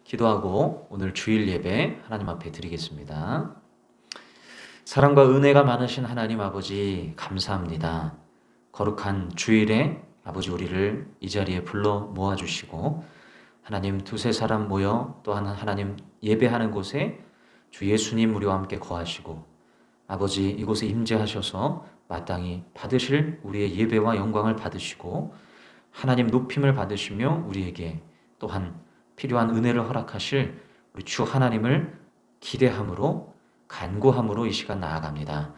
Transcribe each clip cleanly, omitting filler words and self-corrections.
기도하고 오늘 주일 예배 하나님 앞에 드리겠습니다. 사랑과 은혜가 많으신 하나님 아버지 감사합니다. 거룩한 주일에 아버지 우리를 이 자리에 불러 모아주시고 하나님 두세 사람 모여 또 하나님 예배하는 곳에 주 예수님 우리와 함께 거하시고 아버지 이곳에 임재하셔서 마땅히 받으실 우리의 예배와 영광을 받으시고 하나님 높임을 받으시며 우리에게 또한 필요한 은혜를 허락하실 우리 주 하나님을 기대함으로 간구함으로 이 시간 나아갑니다.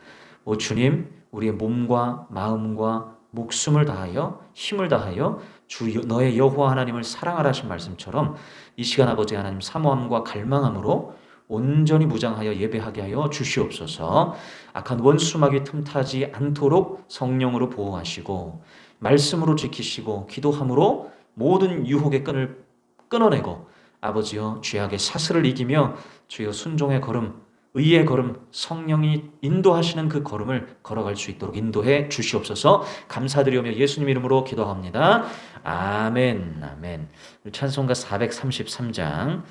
오 주님, 우리의 몸과 마음과 목숨을 다하여 힘을 다하여 주 너의 여호와 하나님을 사랑하라 하신 말씀처럼 이 시간 아버지 하나님 사모함과 갈망함으로 온전히 무장하여 예배하게 하여 주시옵소서. 악한 원수막이 틈타지 않도록 성령으로 보호하시고 말씀으로 지키시고 기도함으로 모든 유혹의 끈을 끊어내고 아버지여 죄악의 사슬을 이기며 주여 순종의 걸음 의의 걸음 성령이 인도하시는 그 걸음을 걸어갈 수 있도록 인도해 주시옵소서. 감사드리며 예수님 이름으로 기도합니다. 아멘. 아멘. 찬송가 433장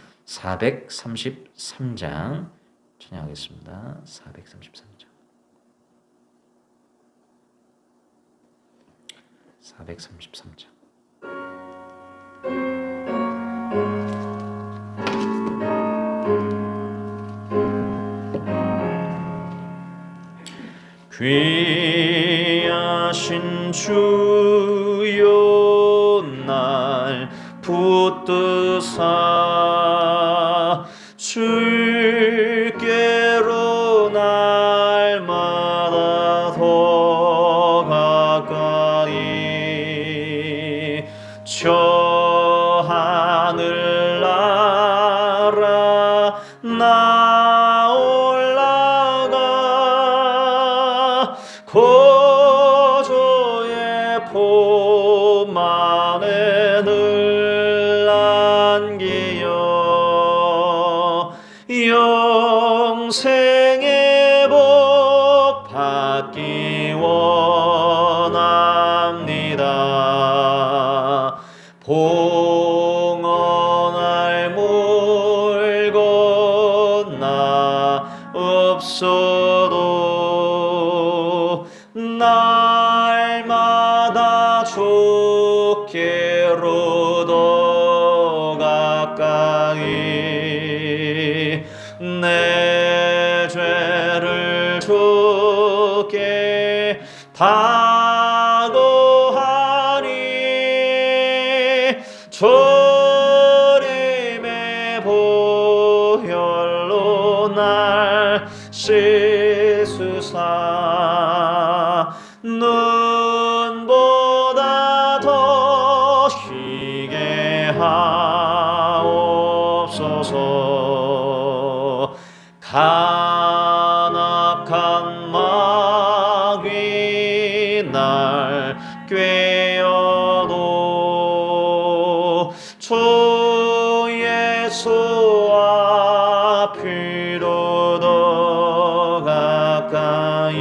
찬양하겠습니다. 433장 433장 귀하신 주여 날 붙드사 주께로 날마다 더 가까이 저 하늘나라 나 올라가 거저의 품 안에 늘 안기어 영생의 복 받기 원합니다. 봉헌할 물 건나 없어도 날마다 주께로 더 가까이 내 죄를 주께 다고하니 주님의 보혈로 날 씻으사 눈보다 더 희게 하옵소서. 간악한 마귀 날 꾀어도 주 예수와 피로 더 가까이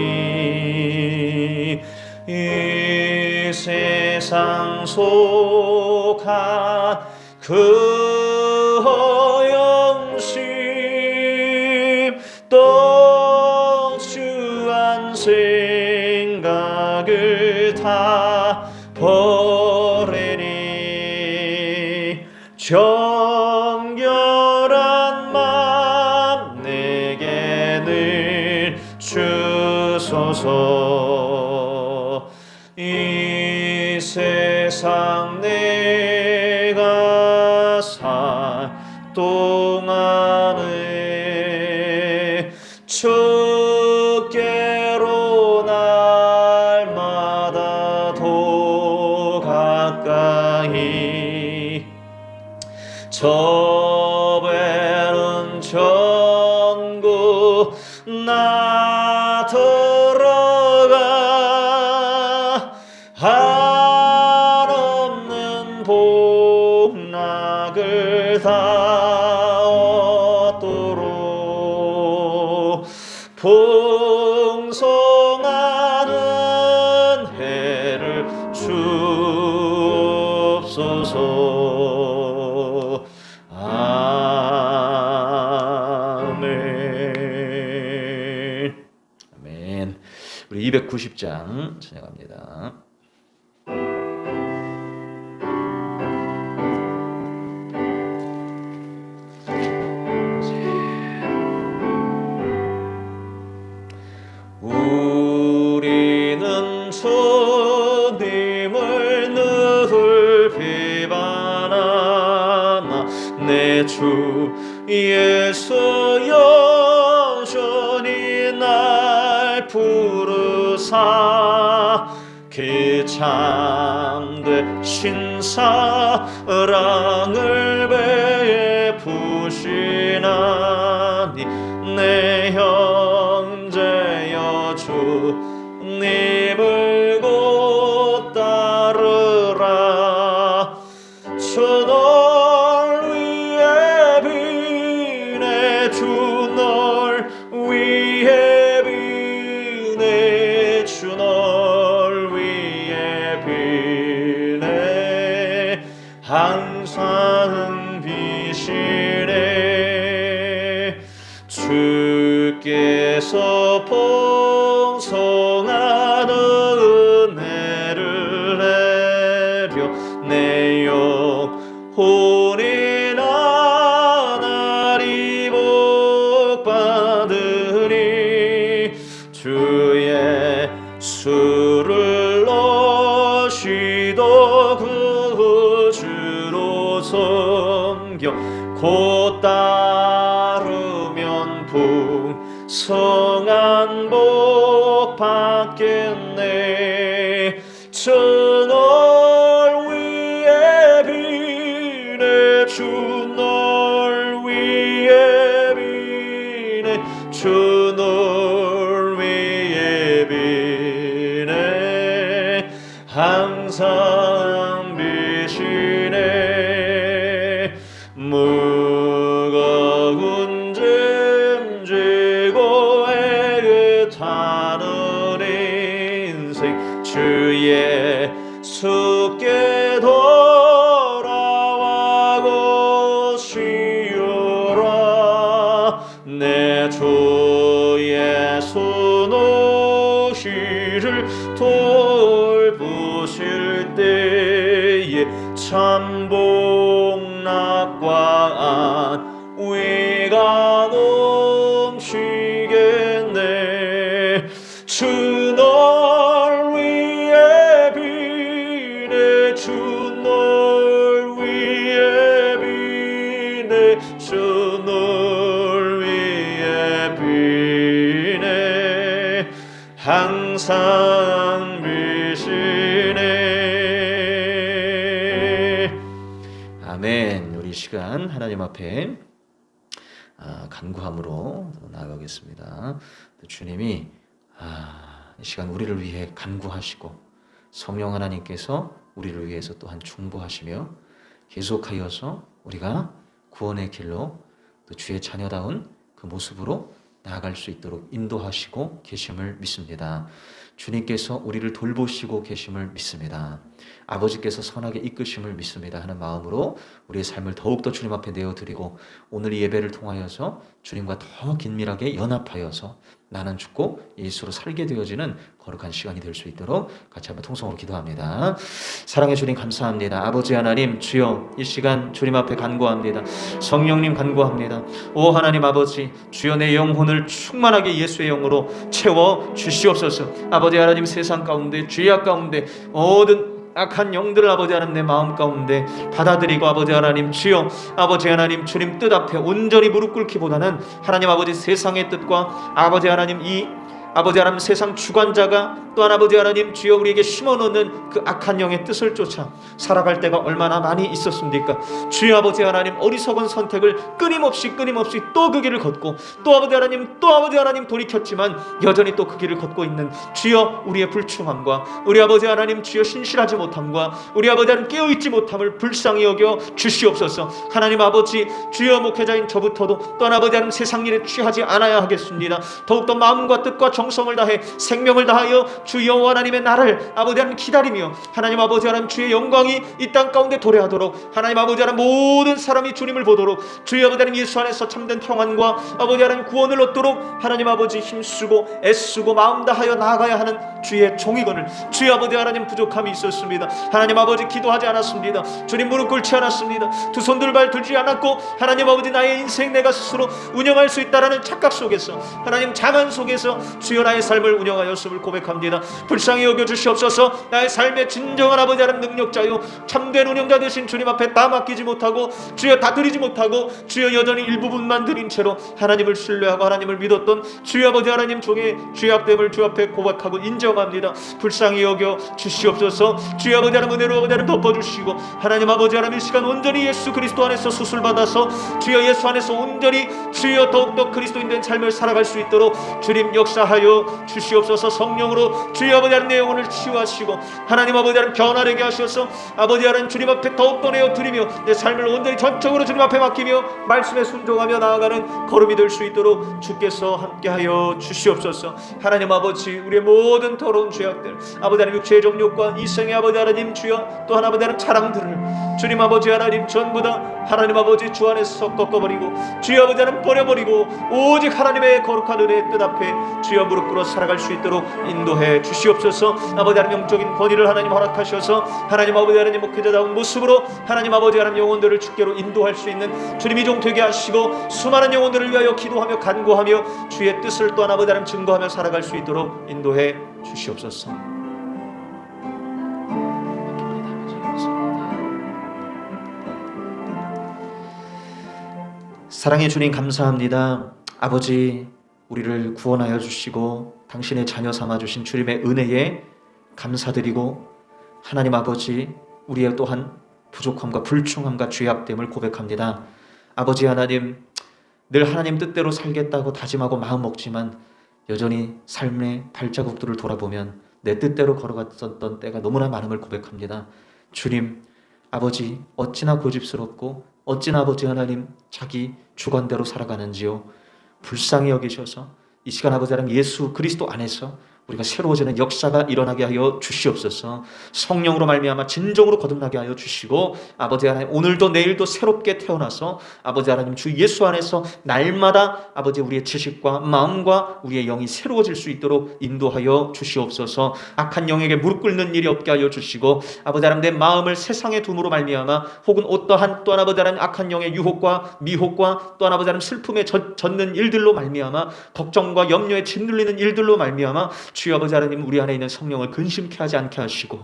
이 세상 속한 그 허영심 또 주한 생각을 다 버리니 정결한 마음 내게 늘 주소서. 이 세상 내가 살 동안에 주께로 날마다 더 가까이 저 배는 전구 나 들어가 한없는 복락을 다 얻도록 풍성한 은혜를 주옵소서. 290장 찬양합니다. 우리는 주님을 늘 비반하나 내 주 예수 여전히 날 부르사 그 참되신 사랑을 베푸시나니 내 형제여 주님을 곧 따르라. 주 널 위해 비네 주 널 위해 비네 주 널 위해 비네 항상 비시네. 주께서 풍성한 은혜를 내려 내 영혼이 나날이 복받으리. 주의 수를 너시도 그 주로 섬겨 곧 따르면 풍성한 복 받겠네. 주 널 위해 비네 주 널 위해 비네 주 널 위해 비네 항상 비시네. 무거운 짐 지고 애타는 인생 주 예수께 돌아와 고시오라. 내 주 예수 노시를 돌보실 때에 참 복락과 안위가 넘치겠네. 주 널 위해 비네 주 널 위해 비네 주 널 위해 비네 항상 비시네. 아멘. 우리 시간 하나님 앞에 간구함으로 나아가겠습니다. 주님이 이 시간 우리를 위해 간구하시고 성령 하나님께서 우리를 위해서 또한 중보하시며 계속하여서 우리가 구원의 길로 또 주의 자녀다운 그 모습으로 나아갈 수 있도록 인도하시고 계심을 믿습니다. 주님께서 우리를 돌보시고 계심을 믿습니다. 아버지께서 선하게 이끄심을 믿습니다 하는 마음으로 우리의 삶을 더욱더 주님 앞에 내어드리고 오늘 이 예배를 통하여서 주님과 더 긴밀하게 연합하여서 나는 죽고 예수로 살게 되어지는 거룩한 시간이 될 수 있도록 같이 한번 통성으로 기도합니다. 사랑의 주님 감사합니다. 아버지 하나님 주여 이 시간 주님 앞에 간구합니다. 성령님 간구합니다. 오 하나님 아버지 주여 내 영혼을 충만하게 예수의 영으로 채워 주시옵소서. 아버지 하나님 세상 가운데 죄악 가운데 모든 악한 영들을 아버지 하나님 내 마음 가운데 받아들이고 아버지 하나님 주여 아버지 하나님 주님 뜻 앞에 온전히 무릎 꿇기보다는 하나님 아버지 세상의 뜻과 아버지 하나님 이 아버지 하나님 세상 주관자가 또한 아버지 하나님 주여 우리에게 심어놓는 그 악한 영의 뜻을 쫓아 살아갈 때가 얼마나 많이 있었습니까? 주여 아버지 하나님 어리석은 선택을 끊임없이 또 그 길을 걷고 또 아버지 하나님 돌이켰지만 여전히 또 그 길을 걷고 있는 주여 우리의 불충함과 우리 아버지 하나님 주여 신실하지 못함과 우리 아버지 하나님 깨어있지 못함을 불쌍히 여겨 주시옵소서. 하나님 아버지 주여 목회자인 저부터도 또한 아버지 하나님 세상 일에 취하지 않아야 하겠습니다. 더욱더 마음과 뜻과 정성을 다해 생명을 다하여 주 여호와 하나님의 날을 아버지 하나님 기다리며 하나님 아버지 하나님 주의 영광이 이 땅 가운데 도래하도록 하나님 아버지 하나님 모든 사람이 주님을 보도록 주의 아버지 하나님 예수 안에서 참된 평안과 아버지 하나님 구원을 얻도록 하나님 아버지 힘쓰고 애쓰고 마음 다하여 나아가야 하는 주의 종이건을 주의 아버지 하나님 부족함이 있었습니다. 하나님 아버지 기도하지 않았습니다. 주님 무릎 꿇지 않았습니다. 두 손 둘발 들지 않았고 하나님 아버지 나의 인생 내가 스스로 운영할 수 있다라는 착각 속에서 하나님 자만 속에서 주여 나의 삶을 운영하였음을 고백합니다. 불쌍히 여겨 주시옵소서. 나의 삶의 진정한 아버지 하나님 능력자요 참된 운영자 되신 주님 앞에 다 맡기지 못하고 주여 다 드리지 못하고 주여 여전히 일부분만 드린 채로 하나님을 신뢰하고 하나님을 믿었던 주여 아버지 하나님 종의 죄악됨을 주 앞에 고백하고 인정합니다. 불쌍히 여겨 주시옵소서. 주여 아버지 하나님 은혜로 아버지 하나님 덮어주시고 하나님 아버지 하나님 이 시간 온전히 예수 그리스도 안에서 수술받아서 주여 예수 안에서 온전히 주여 더욱더 그리스도인된 삶을 살아갈 수 있도록 주님 역사하여 주시옵소서. 성령으로 주여 아버지 하나님 내 영혼을 치유하시고 하나님 아버지 하나님 변화되게 하셔서 아버지 하나님 주님 앞에 더욱더 내어드리며 내 삶을 온전히 전적으로 주님 앞에 맡기며 말씀에 순종하며 나아가는 걸음이 될 수 있도록 주께서 함께하여 주시옵소서. 하나님 아버지 우리의 모든 더러운 죄악들 아버지 하나님 육체의 정욕과 이생의 아버지 하나님 주여 또한 아버지 하나님 자랑들을 주님 아버지 하나님 전부 다 하나님 아버지 주 안에서 꺾어버리고 주여 아버지 하나님 버려버리고 오직 하나님의 거룩한 은혜의 뜻 앞에 주여 무릎 꿇어 살아갈 수 있도록 인도해 주시옵소서. 아버지 하나님 영적인 권위를 하나님 허락하셔서 하나님 아버지 하나님 목회자다운 모습으로 하나님 아버지 하나님 영혼들을 주께로 인도할 수 있는 주님이 종 되게 하시고 수많은 영혼들을 위하여 기도하며 간구하며 주의 뜻을 또한 아버지 하나님 증거하며 살아갈 수 있도록 인도해 주시옵소서. 사랑의 주님 감사합니다. 아버지 우리를 구원하여 주시고 당신의 자녀 삼아 주신 주님의 은혜에 감사드리고 하나님 아버지 우리의 또한 부족함과 불충함과 죄악됨을 고백합니다. 아버지 하나님 늘 하나님 뜻대로 살겠다고 다짐하고 마음 먹지만 여전히 삶의 발자국들을 돌아보면 내 뜻대로 걸어갔었던 때가 너무나 많음을 고백합니다. 주님 아버지 어찌나 고집스럽고 어찌나 아버지 하나님 자기 주관대로 살아가는지요. 불쌍히 여기셔서 이 시간 아버지 하나님 예수 그리스도 안에서 우리가 새로워지는 역사가 일어나게 하여 주시옵소서. 성령으로 말미암아 진정으로 거듭나게 하여 주시고 아버지 하나님 오늘도 내일도 새롭게 태어나서 아버지 하나님 주 예수 안에서 날마다 아버지 우리의 지식과 마음과 우리의 영이 새로워질 수 있도록 인도하여 주시옵소서. 악한 영에게 무릎 꿇는 일이 없게 하여 주시고 아버지 하나님 내 마음을 세상의 둠으로 말미암아 혹은 어떠한 또한 아버지 하나님 악한 영의 유혹과 미혹과 또한 아버지 하나님 슬픔에 젖는 일들로 말미암아 걱정과 염려에 짓눌리는 일들로 말미암아 주여 아버지 하나님 우리 안에 있는 성령을 근심케 하지 않게 하시고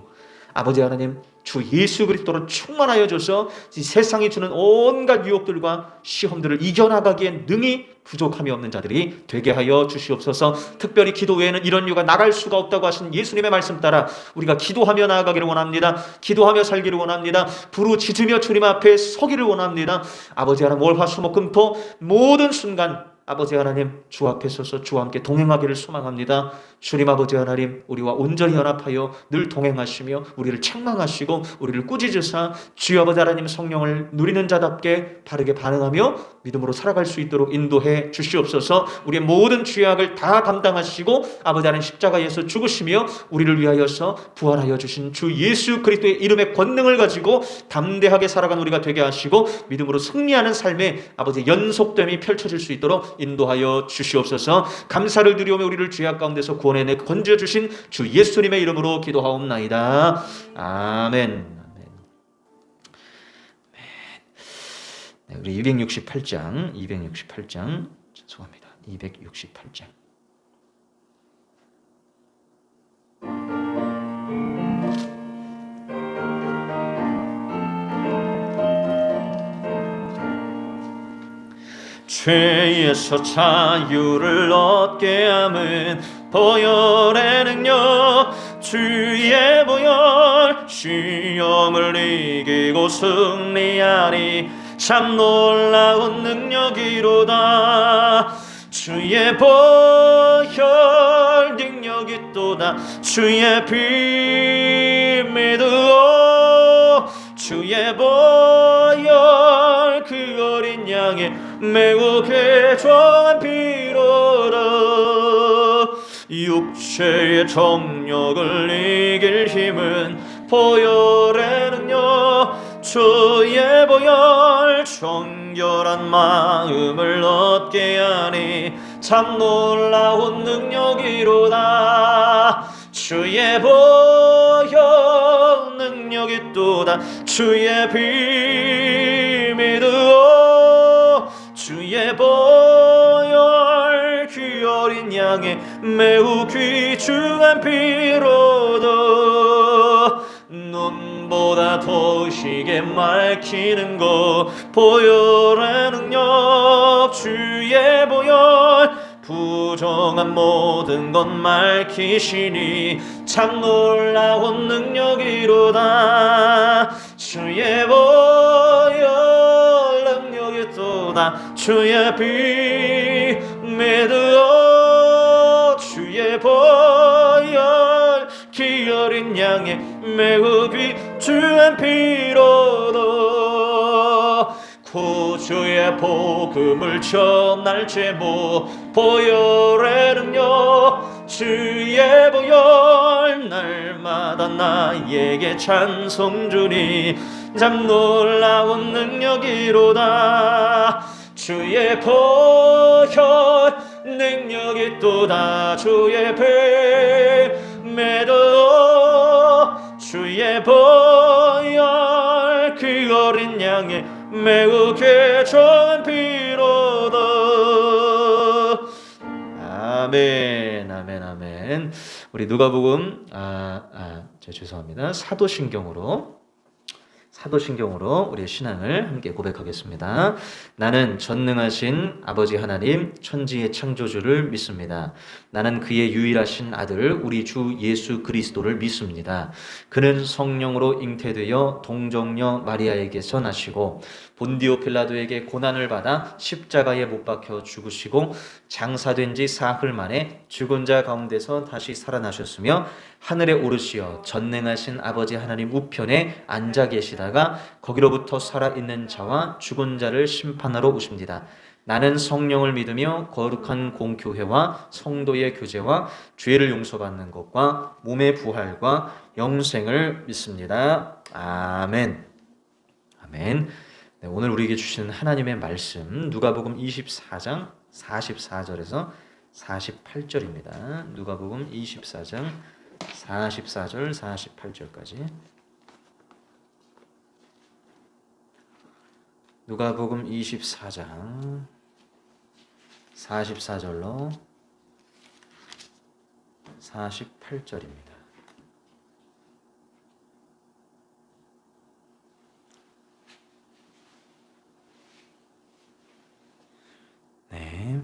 아버지 하나님 주 예수 그리스도로 충만하여 줘서 이 세상이 주는 온갖 유혹들과 시험들을 이겨나가기에 능히 부족함이 없는 자들이 되게 하여 주시옵소서. 특별히 기도 외에는 이런 이유가 나갈 수가 없다고 하신 예수님의 말씀 따라 우리가 기도하며 나아가기를 원합니다. 기도하며 살기를 원합니다. 부르짖으며 주님 앞에 서기를 원합니다. 아버지 하나님 월, 화, 수, 목, 금, 토 모든 순간 아버지 하나님 주 앞에 서서 주와 함께 동행하기를 소망합니다. 주님 아버지 하나님 우리와 온전히 연합하여 늘 동행하시며 우리를 책망하시고 우리를 꾸짖으사 주여 아버지 하나님 성령을 누리는 자답게 바르게 반응하며 믿음으로 살아갈 수 있도록 인도해 주시옵소서. 우리의 모든 죄악을 다 담당하시고 아버지 하나님 십자가에서 죽으시며 우리를 위하여서 부활하여 주신 주 예수 그리스도의 이름의 권능을 가지고 담대하게 살아가는 우리가 되게 하시고 믿음으로 승리하는 삶의 아버지 연속됨이 펼쳐질 수 있도록 인도하여 주시옵소서. 감사를 드리오며 우리를 죄악 가운데서 구원해내 건져 주신 주 예수님의 이름으로 기도하옵나이다. 아멘. 네, 우리 268장 죄송합니다. 268장 죄에서 자유를 얻게 함은 보혈의 능력 주의 보혈 시험을 이기고 승리하니 참 놀라운 능력이로다. 주의 보혈 능력이 또다. 주의 피 믿으오 주의 보혈 그 어린 양의 매우 괴조한 피로다. 육체의 정욕을 이길 힘은 보혈의 능력, 주의 보혈 정결한 마음을 얻게 하니 참 놀라운 능력이로다. 주의 보혈 능력이 또다. 주의 피 믿으오. 주의 보혈 그 어린 양의 매우 귀중한 피로도 눈보다 더 시게 맑히는 것 보혈의 능력. 주의 보혈 부정한 모든 것 맑히시니 참 놀라운 능력이로다. 주의 보혈 능력이 또다. 주의 피 믿으오. 주의 보혈 그 어린 양의 매우 귀중한 피로도 구주의 복음을 전할 제목 보혈의 능력. 주의 보혈 날마다 나에게 찬송 주니 참 놀라운 능력이로다. 주의 보혈 능력이 또다. 주의 피 믿어. 주의 보혈 그 어린 양의 매우 귀중한 피로다. 아멘, 아멘, 아멘. 우리 누가복음 죄송합니다. 사도신경으로 우리의 신앙을 함께 고백하겠습니다. 나는 전능하신 아버지 하나님 천지의 창조주를 믿습니다. 나는 그의 유일하신 아들 우리 주 예수 그리스도를 믿습니다. 그는 성령으로 잉태되어 동정녀 마리아에게서 나시고 본디오 필라도에게 고난을 받아 십자가에 못 박혀 죽으시고 장사된 지 사흘 만에 죽은 자 가운데서 다시 살아나셨으며 하늘에 오르시어 전능하신 아버지 하나님 우편에 앉아 계시다가 거기로부터 살아있는 자와 죽은 자를 심판하러 오십니다. 나는 성령을 믿으며 거룩한 공교회와 성도의 교제와 죄를 용서받는 것과 몸의 부활과 영생을 믿습니다. 아멘. 아멘. 네, 오늘 우리에게 주시는 하나님의 말씀 누가복음 24장 44절에서 48절입니다. 누가복음 24장 44절 48절까지. 누가복음 24장 44절로 48절입니다. 네,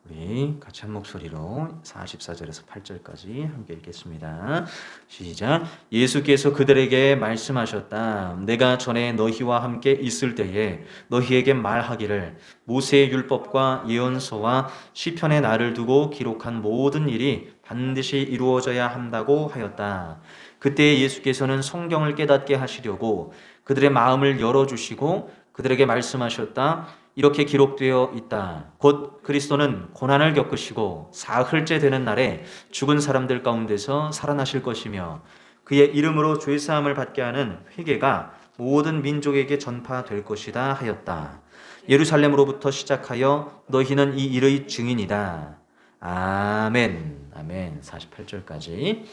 우리 같이 한 목소리로 44절에서 8절까지 함께 읽겠습니다. 시작. 예수께서 그들에게 말씀하셨다. 내가 전에 너희와 함께 있을 때에 너희에게 말하기를 모세의 율법과 예언서와 시편의 나를 두고 기록한 모든 일이 반드시 이루어져야 한다고 하였다. 그때 예수께서는 성경을 깨닫게 하시려고 그들의 마음을 열어주시고 그들에게 말씀하셨다. 이렇게 기록되어 있다. 곧 그리스도는 고난을 겪으시고 사흘째 되는 날에 죽은 사람들 가운데서 살아나실 것이며 그의 이름으로 죄사함을 받게 하는 회개가 모든 민족에게 전파될 것이다 하였다. 예루살렘으로부터 시작하여 너희는 이 일의 증인이다. 아멘. 아멘. 48절까지.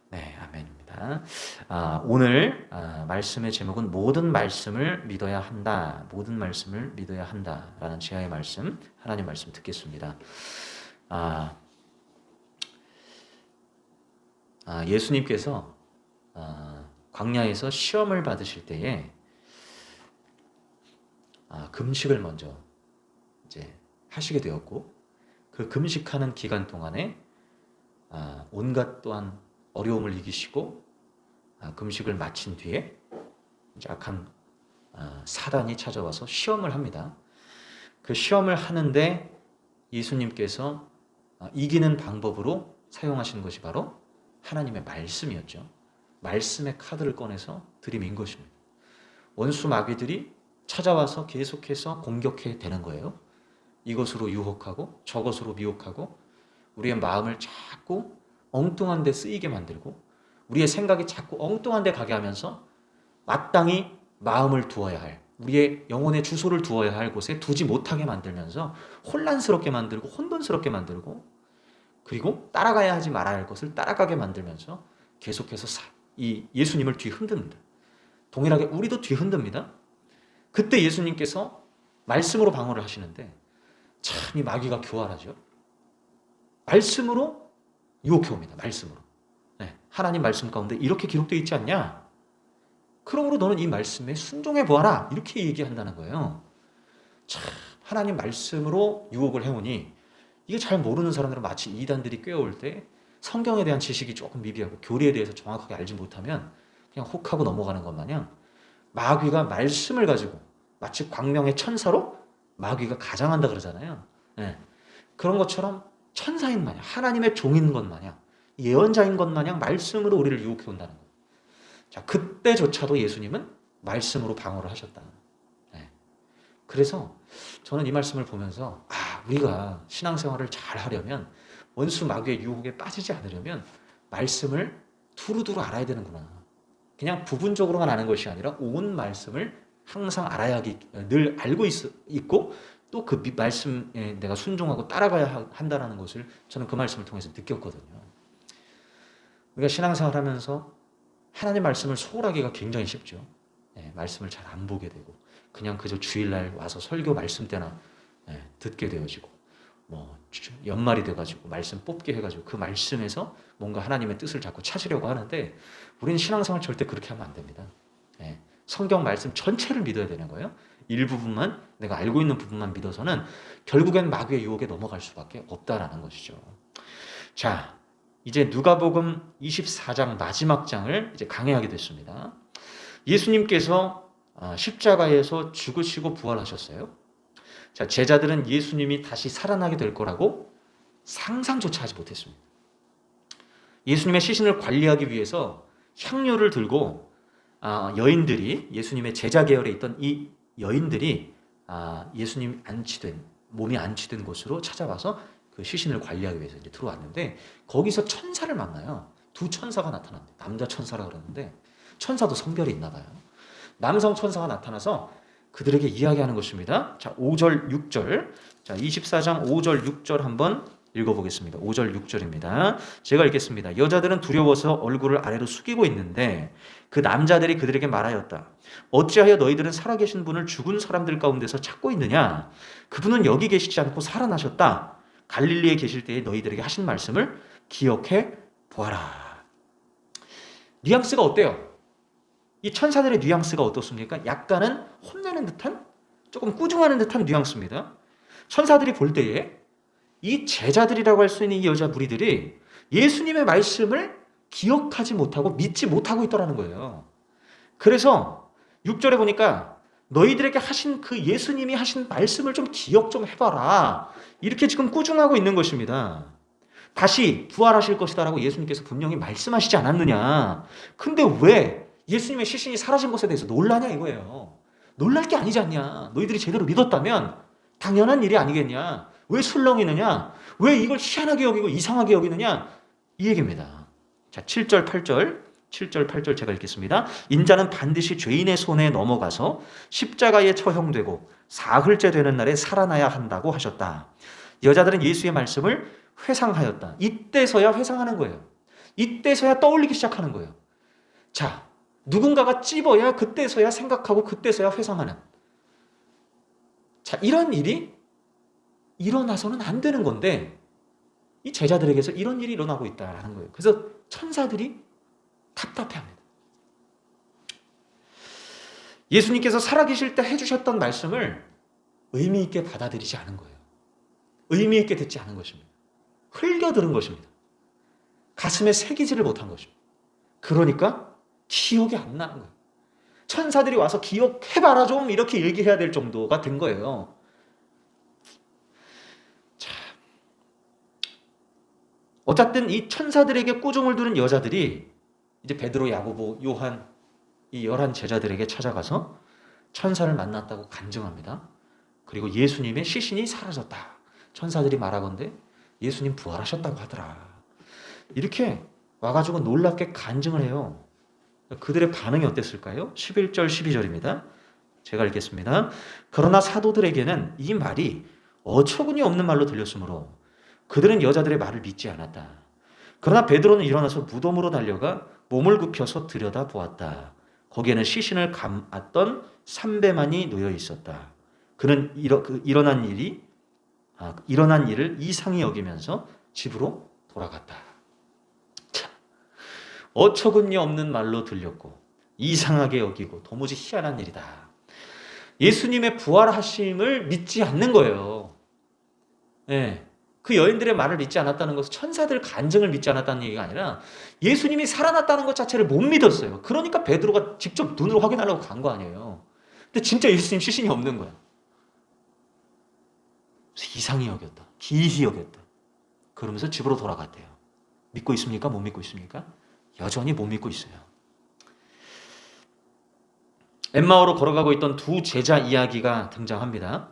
네, 아멘입니다. 오늘 말씀의 제목은 모든 말씀을 믿어야 한다. 모든 말씀을 믿어야 한다. 라는 지하의 말씀, 하나님 말씀 듣겠습니다. 예수님께서 광야에서 시험을 받으실 때에 금식을 먼저 이제 하시게 되었고 그 금식하는 기간 동안에 온갖 또한 어려움을 이기시고 금식을 마친 뒤에 악한 사단이 찾아와서 시험을 합니다. 그 시험을 하는데 예수님께서 이기는 방법으로 사용하신 것이 바로 하나님의 말씀이었죠. 말씀의 카드를 꺼내서 들이민 것입니다. 원수 마귀들이 찾아와서 계속해서 공격해 대는 거예요. 이것으로 유혹하고 저것으로 미혹하고 우리의 마음을 자꾸 엉뚱한 데 쓰이게 만들고 우리의 생각이 자꾸 엉뚱한 데 가게 하면서 마땅히 마음을 두어야 할, 우리의 영혼의 주소를 두어야 할 곳에 두지 못하게 만들면서 혼란스럽게 만들고 혼돈스럽게 만들고, 그리고 따라가야 하지 말아야 할 것을 따라가게 만들면서 계속해서 이 예수님을 뒤흔듭니다. 동일하게 우리도 뒤흔듭니다. 그때 예수님께서 말씀으로 방어를 하시는데 참 이 마귀가 교활하죠. 말씀으로 유혹해 옵니다. 말씀으로. 네, 하나님 말씀 가운데 이렇게 기록되어 있지 않냐? 그러므로 너는 이 말씀에 순종해 보아라. 이렇게 얘기한다는 거예요. 참 하나님 말씀으로 유혹을 해오니 이게 잘 모르는 사람들은 마치 이단들이 꿰어올 때 성경에 대한 지식이 조금 미비하고 교리에 대해서 정확하게 알지 못하면 그냥 혹하고 넘어가는 것 마냥 마귀가 말씀을 가지고 마치 광명의 천사로 마귀가 가장한다 그러잖아요. 네. 그런 것처럼 천사인 마냥, 하나님의 종인 것 마냥, 예언자인 것 마냥 말씀으로 우리를 유혹해 온다는 거예요. 자, 그때조차도 예수님은 말씀으로 방어를 하셨다. 네. 그래서 저는 이 말씀을 보면서 우리가 신앙생활을 잘 하려면, 원수 마귀의 유혹에 빠지지 않으려면 말씀을 두루두루 알아야 되는구나. 그냥 부분적으로만 아는 것이 아니라 온 말씀을 항상 알아야 하기, 늘 알고 있고 또 그 말씀에 내가 순종하고 따라가야 한다는 것을 저는 그 말씀을 통해서 느꼈거든요. 우리가 신앙생활 하면서 하나님 말씀을 소홀하기가 굉장히 쉽죠. 네, 말씀을 잘 안 보게 되고 그냥 그저 주일날 와서 설교 말씀 때나 듣게 되어지고, 뭐 연말이 돼가지고 말씀 뽑게 해가지고 그 말씀에서 뭔가 하나님의 뜻을 자꾸 찾으려고 하는데, 우리는 신앙생활 절대 그렇게 하면 안 됩니다. 성경 말씀 전체를 믿어야 되는 거예요. 일부분만, 내가 알고 있는 부분만 믿어서는 결국엔 마귀의 유혹에 넘어갈 수밖에 없다라는 것이죠. 자, 이제 누가복음 24장 마지막 장을 이제 강해하게 됐습니다. 예수님께서 십자가에서 죽으시고 부활하셨어요. 자, 제자들은 예수님이 다시 살아나게 될 거라고 상상조차 하지 못했습니다. 예수님의 시신을 관리하기 위해서 향료를 들고 여인들이, 예수님의 제자 계열에 있던 이 여인들이 예수님 몸이 안치된 곳으로 찾아와서 그 시신을 관리하기 위해서 이제 들어왔는데, 거기서 천사를 만나요. 두 천사가 나타납니다. 남자 천사라 그러는데 천사도 성별이 있나 봐요. 남성 천사가 나타나서 그들에게 이야기하는 것입니다. 자, 5절 6절. 자, 24장 5절 6절 한번 읽어보겠습니다. 5절 6절입니다. 제가 읽겠습니다. 여자들은 두려워서 얼굴을 아래로 숙이고 있는데 그 남자들이 그들에게 말하였다. 어찌하여 너희들은 살아계신 분을 죽은 사람들 가운데서 찾고 있느냐? 그분은 여기 계시지 않고 살아나셨다. 갈릴리에 계실 때에 너희들에게 하신 말씀을 기억해 보아라. 뉘앙스가 어때요? 이 천사들의 뉘앙스가 어떻습니까? 약간은 혼내는 듯한, 조금 꾸중하는 듯한 뉘앙스입니다. 천사들이 볼 때에 이 제자들이라고 할 수 있는 이 여자 무리들이 예수님의 말씀을 기억하지 못하고 믿지 못하고 있더라는 거예요. 그래서 6절에 보니까 너희들에게 하신 그 예수님이 하신 말씀을 좀 기억 좀 해봐라. 이렇게 지금 꾸중하고 있는 것입니다. 다시 부활하실 것이다라고 예수님께서 분명히 말씀하시지 않았느냐. 근데 왜 예수님의 시신이 사라진 것에 대해서 놀라냐 이거예요. 놀랄 게 아니지 않냐. 너희들이 제대로 믿었다면 당연한 일이 아니겠냐. 왜 술렁이느냐? 왜 이걸 희한하게 여기고 이상하게 여기느냐? 이 얘기입니다. 자, 7절 8절 제가 읽겠습니다. 인자는 반드시 죄인의 손에 넘어가서 십자가에 처형되고 사흘째 되는 날에 살아나야 한다고 하셨다. 여자들은 예수의 말씀을 회상하였다. 이때서야 회상하는 거예요. 이때서야 떠올리기 시작하는 거예요. 자, 누군가가 찝어야 그때서야 생각하고 그때서야 회상하는. 자, 이런 일이 일어나서는 안 되는 건데 이 제자들에게서 이런 일이 일어나고 있다는 거예요. 그래서 천사들이 답답해합니다. 예수님께서 살아계실 때 해주셨던 말씀을 의미 있게 받아들이지 않은 거예요. 의미 있게 듣지 않은 것입니다. 흘겨들은 것입니다. 가슴에 새기지를 못한 것입니다. 그러니까 기억이 안 나는 거예요. 천사들이 와서 기억해봐라 좀 이렇게 얘기해야 될 정도가 된 거예요. 자, 어쨌든 이 천사들에게 꾸중을 두는 여자들이 이제 베드로, 야고보, 요한 이 11 제자들에게 찾아가서 천사를 만났다고 간증합니다. 그리고 예수님의 시신이 사라졌다. 천사들이 말하건대 예수님 부활하셨다고 하더라. 이렇게 와가지고 놀랍게 간증을 해요. 그들의 반응이 어땠을까요? 11절 12절입니다. 제가 읽겠습니다. 그러나 사도들에게는 이 말이 어처구니 없는 말로 들렸으므로 그들은 여자들의 말을 믿지 않았다. 그러나 베드로는 일어나서 무덤으로 달려가 몸을 굽혀서 들여다보았다. 거기에는 시신을 감았던 삼배만이 놓여 있었다. 그는 일어난 일을 이상히 여기면서 집으로 돌아갔다. 참, 어처구니 없는 말로 들렸고 이상하게 여기고 도무지 희한한 일이다. 예수님의 부활하심을 믿지 않는 거예요. 예. 그 여인들의 말을 믿지 않았다는 것은 천사들 간증을 믿지 않았다는 얘기가 아니라 예수님이 살아났다는 것 자체를 못 믿었어요. 그러니까 베드로가 직접 눈으로 확인하려고 간 거 아니에요. 근데 진짜 예수님 시신이 없는 거야. 그래서 이상히 여겼다. 기이히 여겼다. 그러면서 집으로 돌아갔대요. 믿고 있습니까? 못 믿고 있습니까? 여전히 못 믿고 있어요. 엠마오로 걸어가고 있던 두 제자 이야기가 등장합니다.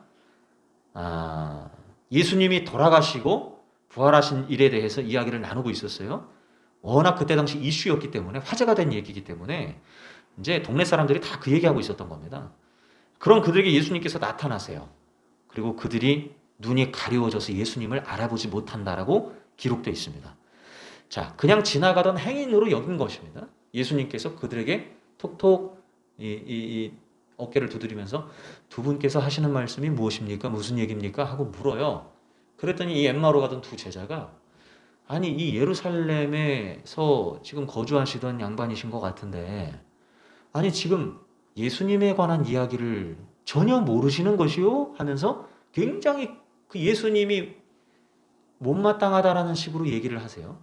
예수님이 돌아가시고 부활하신 일에 대해서 이야기를 나누고 있었어요. 워낙 그때 당시 이슈였기 때문에 화제가 된 얘기이기 때문에 이제 동네 사람들이 다 그 얘기하고 있었던 겁니다. 그럼 그들에게 예수님께서 나타나세요. 그리고 그들이 눈이 가려워져서 예수님을 알아보지 못한다라고 기록되어 있습니다. 자, 그냥 지나가던 행인으로 여긴 것입니다. 예수님께서 그들에게 톡톡 이 어깨를 두드리면서 두 분께서 하시는 말씀이 무엇입니까? 무슨 얘기입니까? 하고 물어요. 그랬더니 이 엠마오로 가던 두 제자가 아니 이 예루살렘에서 지금 거주하시던 양반이신 것 같은데 아니 지금 예수님에 관한 이야기를 전혀 모르시는 것이요? 하면서 굉장히 그 예수님이 못마땅하다라는 식으로 얘기를 하세요.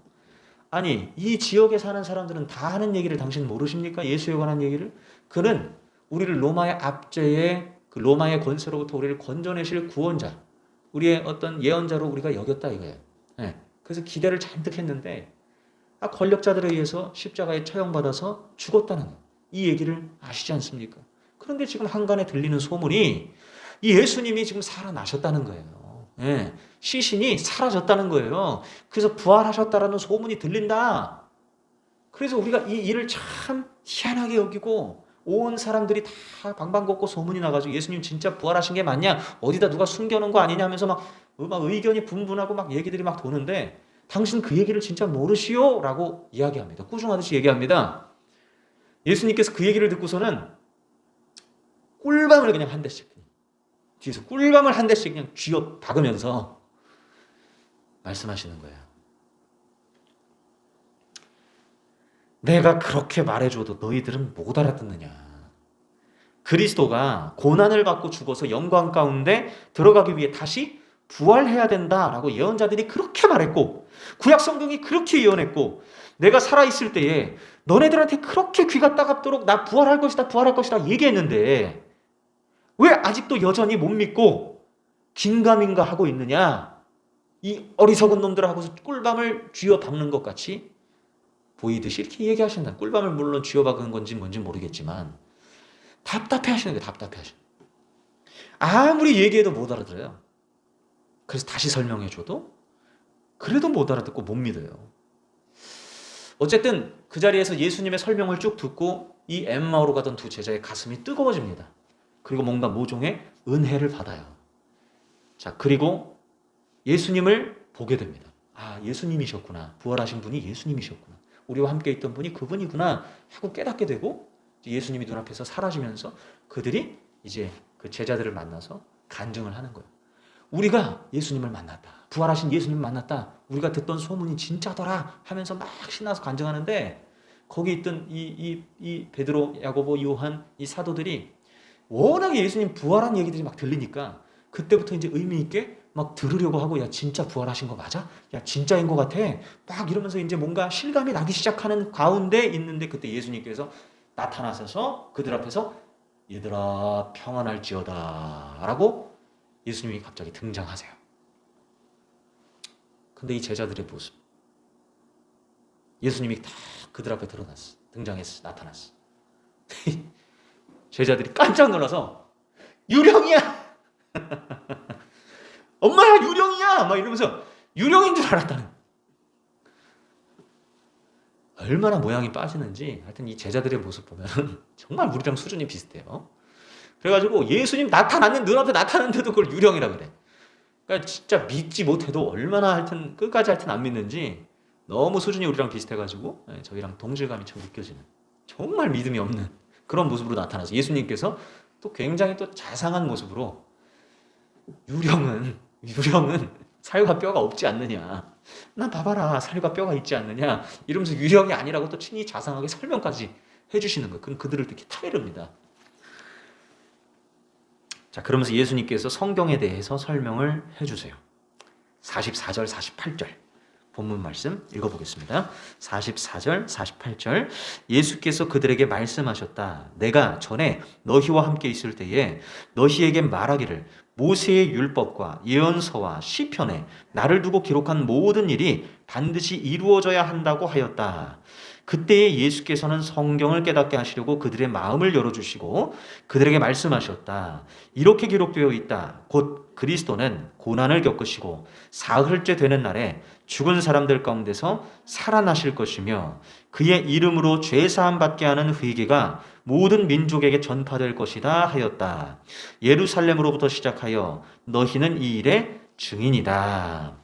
아니 이 지역에 사는 사람들은 다 하는 얘기를 당신 모르십니까? 예수에 관한 얘기를? 그는 우리를 로마의 압제에 그 로마의 권세로부터 우리를 건져내실 구원자, 우리의 어떤 예언자로 우리가 여겼다 이거예요. 네. 그래서 기대를 잔뜩 했는데 권력자들에 의해서 십자가에 처형받아서 죽었다는 거예요. 이 얘기를 아시지 않습니까? 그런데 지금 한간에 들리는 소문이 이 예수님이 지금 살아나셨다는 거예요. 네. 시신이 사라졌다는 거예요. 그래서 부활하셨다라는 소문이 들린다. 그래서 우리가 이 일을 참 희한하게 여기고 온 사람들이 다 방방곡곡 소문이 나가지고 예수님 진짜 부활하신 게 맞냐? 어디다 누가 숨겨놓은 거 아니냐 하면서 막 의견이 분분하고 막 얘기들이 막 도는데 당신 그 얘기를 진짜 모르시오? 라고 이야기합니다. 꾸중하듯이 얘기합니다. 예수님께서 그 얘기를 듣고서는 꿀밤을 그냥 한 대씩 뒤에서 꿀밤을 한 대씩 그냥 쥐어 박으면서 말씀하시는 거예요. 내가 그렇게 말해줘도 너희들은 못 알아듣느냐. 그리스도가 고난을 받고 죽어서 영광 가운데 들어가기 위해 다시 부활해야 된다라고 예언자들이 그렇게 말했고 구약 성경이 그렇게 예언했고 내가 살아있을 때에 너네들한테 그렇게 귀가 따갑도록 나 부활할 것이다 부활할 것이다 얘기했는데 왜 아직도 여전히 못 믿고 긴가민가 하고 있느냐. 이 어리석은 놈들하고서 꿀밤을 쥐어 박는 것 같이 보이듯이 이렇게 얘기하신다. 꿀밤을 물론 쥐어박은 건지 뭔지 모르겠지만 답답해 하시는 거예요. 답답해 하시는 거예요. 아무리 얘기해도 못 알아들어요. 그래서 다시 설명해줘도 그래도 못 알아듣고 못 믿어요. 어쨌든 그 자리에서 예수님의 설명을 쭉 듣고 이 엠마오로 가던 두 제자의 가슴이 뜨거워집니다. 그리고 뭔가 모종의 은혜를 받아요. 자, 그리고 예수님을 보게 됩니다. 아, 예수님이셨구나. 부활하신 분이 예수님이셨구나. 우리와 함께 있던 분이 그분이구나 하고 깨닫게 되고 예수님이 눈앞에서 사라지면서 그들이 이제 그 제자들을 만나서 간증을 하는 거예요. 우리가 예수님을 만났다. 부활하신 예수님을 만났다. 우리가 듣던 소문이 진짜더라 하면서 막 신나서 간증하는데 거기 있던 이 베드로, 야고보, 요한 이 사도들이 워낙에 예수님 부활한 얘기들이 막 들리니까 그때부터 이제 의미 있게 막 들으려고 하고 야 진짜 부활하신 거 맞아? 야 진짜인 것 같아? 막 이러면서 이제 뭔가 실감이 나기 시작하는 가운데 있는데 그때 예수님께서 나타나셔서 그들 앞에서 얘들아 평안할지어다 라고 예수님이 갑자기 등장하세요. 근데 이 제자들의 모습 예수님이 다 그들 앞에 드러났어. 등장했어. 나타났어. 제자들이 깜짝 놀라서 유령이야! 엄마야 유령이야! 막 이러면서 유령인 줄 알았다는. 얼마나 모양이 빠지는지 하여튼 이 제자들의 모습 보면 정말 우리랑 수준이 비슷해요. 그래가지고 예수님 나타났는 눈앞에 나타났는데도 그걸 유령이라 그래. 그러니까 진짜 믿지 못해도 얼마나 하여튼 끝까지 하여튼 안 믿는지 너무 수준이 우리랑 비슷해가지고 저희랑 동질감이 참 느껴지는 정말 믿음이 없는 그런 모습으로 나타나서 예수님께서 또 굉장히 또 자상한 모습으로 유령은 살과 뼈가 없지 않느냐. 나 봐봐라 살과 뼈가 있지 않느냐. 이러면서 유령이 아니라고 또 친히 자상하게 설명까지 해주시는 거예요. 그럼 그들을 이렇게 타이릅니다. 자, 그러면서 예수님께서 성경에 대해서 설명을 해주세요. 44절, 48절 본문 말씀 읽어보겠습니다. 44절, 48절 예수께서 그들에게 말씀하셨다. 내가 전에 너희와 함께 있을 때에 너희에게 말하기를 모세의 율법과 예언서와 시편에 나를 두고 기록한 모든 일이 반드시 이루어져야 한다고 하였다. 그때에 예수께서는 성경을 깨닫게 하시려고 그들의 마음을 열어주시고 그들에게 말씀하셨다. 이렇게 기록되어 있다. 곧 그리스도는 고난을 겪으시고 사흘째 되는 날에 죽은 사람들 가운데서 살아나실 것이며 그의 이름으로 죄사함 받게 하는 회개가 모든 민족에게 전파될 것이다 하였다. 예루살렘으로부터 시작하여 너희는 이 일의 증인이다.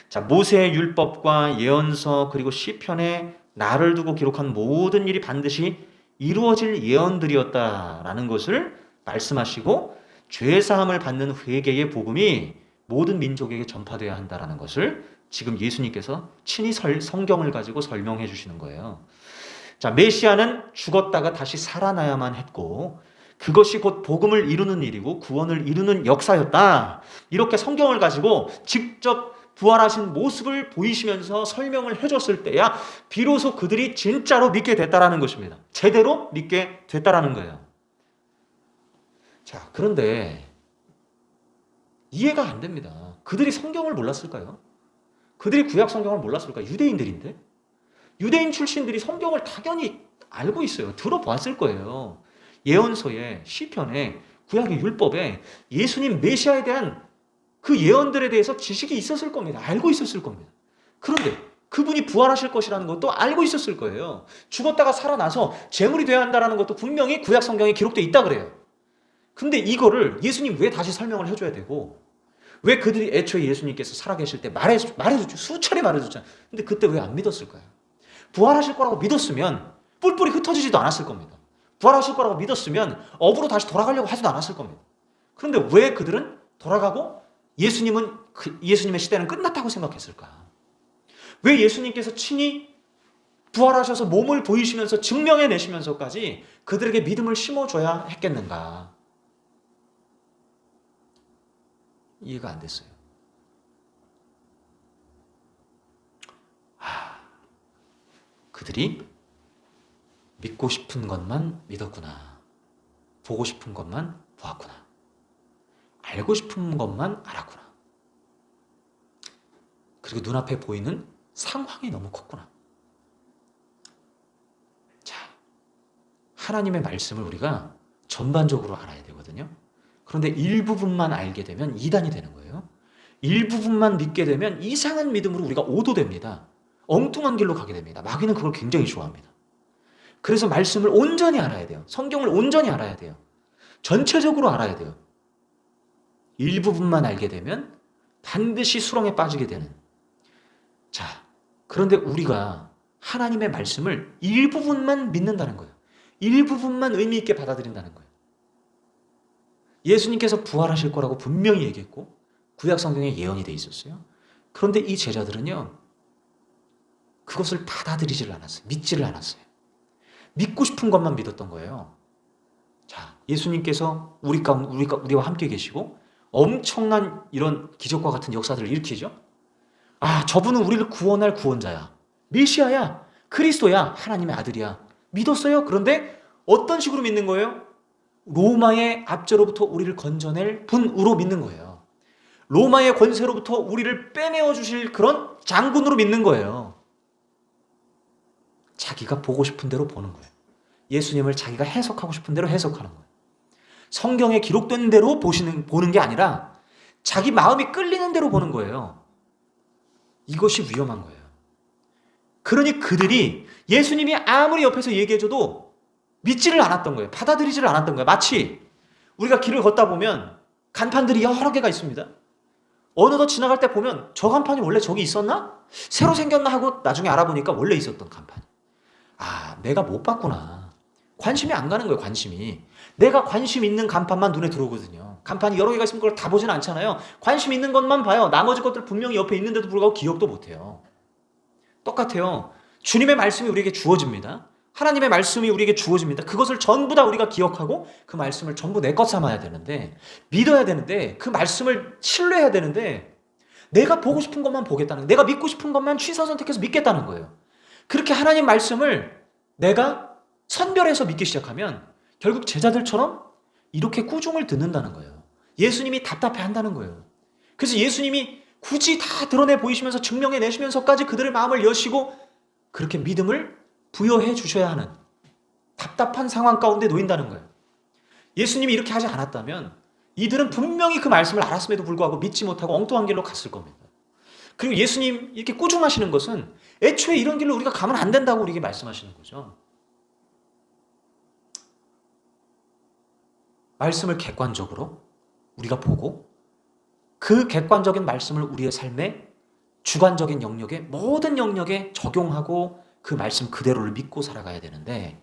자, 모세의 율법과 예언서 그리고 시편에 나를 두고 기록한 모든 일이 반드시 이루어질 예언들이었다라는 것을 말씀하시고 죄사함을 받는 회개의 복음이 모든 민족에게 전파되어야 한다라는 것을 지금 예수님께서 친히 성경을 가지고 설명해 주시는 거예요. 자, 메시아는 죽었다가 다시 살아나야만 했고 그것이 곧 복음을 이루는 일이고 구원을 이루는 역사였다. 이렇게 성경을 가지고 직접 부활하신 모습을 보이시면서 설명을 해줬을 때야 비로소 그들이 진짜로 믿게 됐다라는 것입니다. 제대로 믿게 됐다라는 거예요. 자, 그런데 이해가 안 됩니다. 그들이 성경을 몰랐을까요? 그들이 구약 성경을 몰랐을까요? 유대인들인데? 유대인 출신들이 성경을 당연히 알고 있어요. 들어봤을 거예요. 예언서에, 시편에, 구약의 율법에 예수님 메시아에 대한 그 예언들에 대해서 지식이 있었을 겁니다. 알고 있었을 겁니다. 그런데 그분이 부활하실 것이라는 것도 알고 있었을 거예요. 죽었다가 살아나서 재물이 되어야 한다는 것도 분명히 구약 성경에 기록되어 있다 그래요. 근데 이거를 예수님 왜 다시 설명을 해줘야 되고 왜 그들이 애초에 예수님께서 살아계실 때 말해줬죠. 수차례 말해줬잖아요. 근데 그때 왜 안 믿었을까요? 부활하실 거라고 믿었으면 뿔뿔이 흩어지지도 않았을 겁니다. 부활하실 거라고 믿었으면 업으로 다시 돌아가려고 하지도 않았을 겁니다. 그런데 왜 그들은 돌아가고 예수님의 시대는 끝났다고 생각했을까? 왜 예수님께서 친히 부활하셔서 몸을 보이시면서 증명해내시면서까지 그들에게 믿음을 심어줘야 했겠는가? 이해가 안 됐어요. 그들이 믿고 싶은 것만 믿었구나. 보고 싶은 것만 보았구나. 알고 싶은 것만 알았구나. 그리고 눈앞에 보이는 상황이 너무 컸구나. 자, 하나님의 말씀을 우리가 전반적으로 알아야 되거든요. 그런데 일부분만 알게 되면 이단이 되는 거예요. 일부분만 믿게 되면 이상한 믿음으로 우리가 오도됩니다. 엉뚱한 길로 가게 됩니다. 마귀는 그걸 굉장히 좋아합니다. 그래서 말씀을 온전히 알아야 돼요. 성경을 온전히 알아야 돼요. 전체적으로 알아야 돼요. 일부분만 알게 되면 반드시 수렁에 빠지게 되는. 자, 그런데 우리가 하나님의 말씀을 일부분만 믿는다는 거예요. 일부분만 의미 있게 받아들인다는 거예요. 예수님께서 부활하실 거라고 분명히 얘기했고 구약 성경에 예언이 돼 있었어요. 그런데 이 제자들은요, 그것을 받아들이질 않았어요. 믿지를 않았어요. 믿고 싶은 것만 믿었던 거예요. 자, 예수님께서 우리와 함께 계시고 엄청난 이런 기적과 같은 역사들을 일으키죠. 아, 저분은 우리를 구원할 구원자야. 메시아야. 그리스도야. 하나님의 아들이야. 믿었어요. 그런데 어떤 식으로 믿는 거예요? 로마의 압제로부터 우리를 건져낼 분으로 믿는 거예요. 로마의 권세로부터 우리를 빼내어 주실 그런 장군으로 믿는 거예요. 자기가 보고 싶은 대로 보는 거예요. 예수님을 자기가 해석하고 싶은 대로 해석하는 거예요. 성경에 기록된 대로 보는 게 아니라 자기 마음이 끌리는 대로 보는 거예요. 이것이 위험한 거예요. 그러니 그들이 예수님이 아무리 옆에서 얘기해줘도 믿지를 않았던 거예요. 받아들이지를 않았던 거예요. 마치 우리가 길을 걷다 보면 간판들이 여러 개가 있습니다. 어느덧 지나갈 때 보면 저 간판이 원래 저기 있었나? 새로 생겼나 하고 나중에 알아보니까 원래 있었던 간판. 아, 내가 못 봤구나. 관심이 안 가는 거예요, 관심이. 내가 관심 있는 간판만 눈에 들어오거든요. 간판이 여러 개가 있으면 그걸 다 보진 않잖아요. 관심 있는 것만 봐요. 나머지 것들 분명히 옆에 있는데도 불구하고 기억도 못해요. 똑같아요. 주님의 말씀이 우리에게 주어집니다. 하나님의 말씀이 우리에게 주어집니다. 그것을 전부 다 우리가 기억하고 그 말씀을 전부 내 것 삼아야 되는데, 믿어야 되는데, 그 말씀을 신뢰해야 되는데, 내가 보고 싶은 것만 보겠다는 거예요. 내가 믿고 싶은 것만 취사 선택해서 믿겠다는 거예요. 그렇게 하나님 말씀을 내가 선별해서 믿기 시작하면 결국 제자들처럼 이렇게 꾸중을 듣는다는 거예요. 예수님이 답답해 한다는 거예요. 그래서 예수님이 굳이 다 드러내 보이시면서 증명해 내시면서까지 그들의 마음을 여시고 그렇게 믿음을 부여해 주셔야 하는 답답한 상황 가운데 놓인다는 거예요. 예수님이 이렇게 하지 않았다면 이들은 분명히 그 말씀을 알았음에도 불구하고 믿지 못하고 엉뚱한 길로 갔을 겁니다. 그리고 예수님 이렇게 꾸중하시는 것은 애초에 이런 길로 우리가 가면 안 된다고 우리에게 말씀하시는 거죠. 말씀을 객관적으로 우리가 보고 그 객관적인 말씀을 우리의 삶에 주관적인 영역에 모든 영역에 적용하고 그 말씀 그대로를 믿고 살아가야 되는데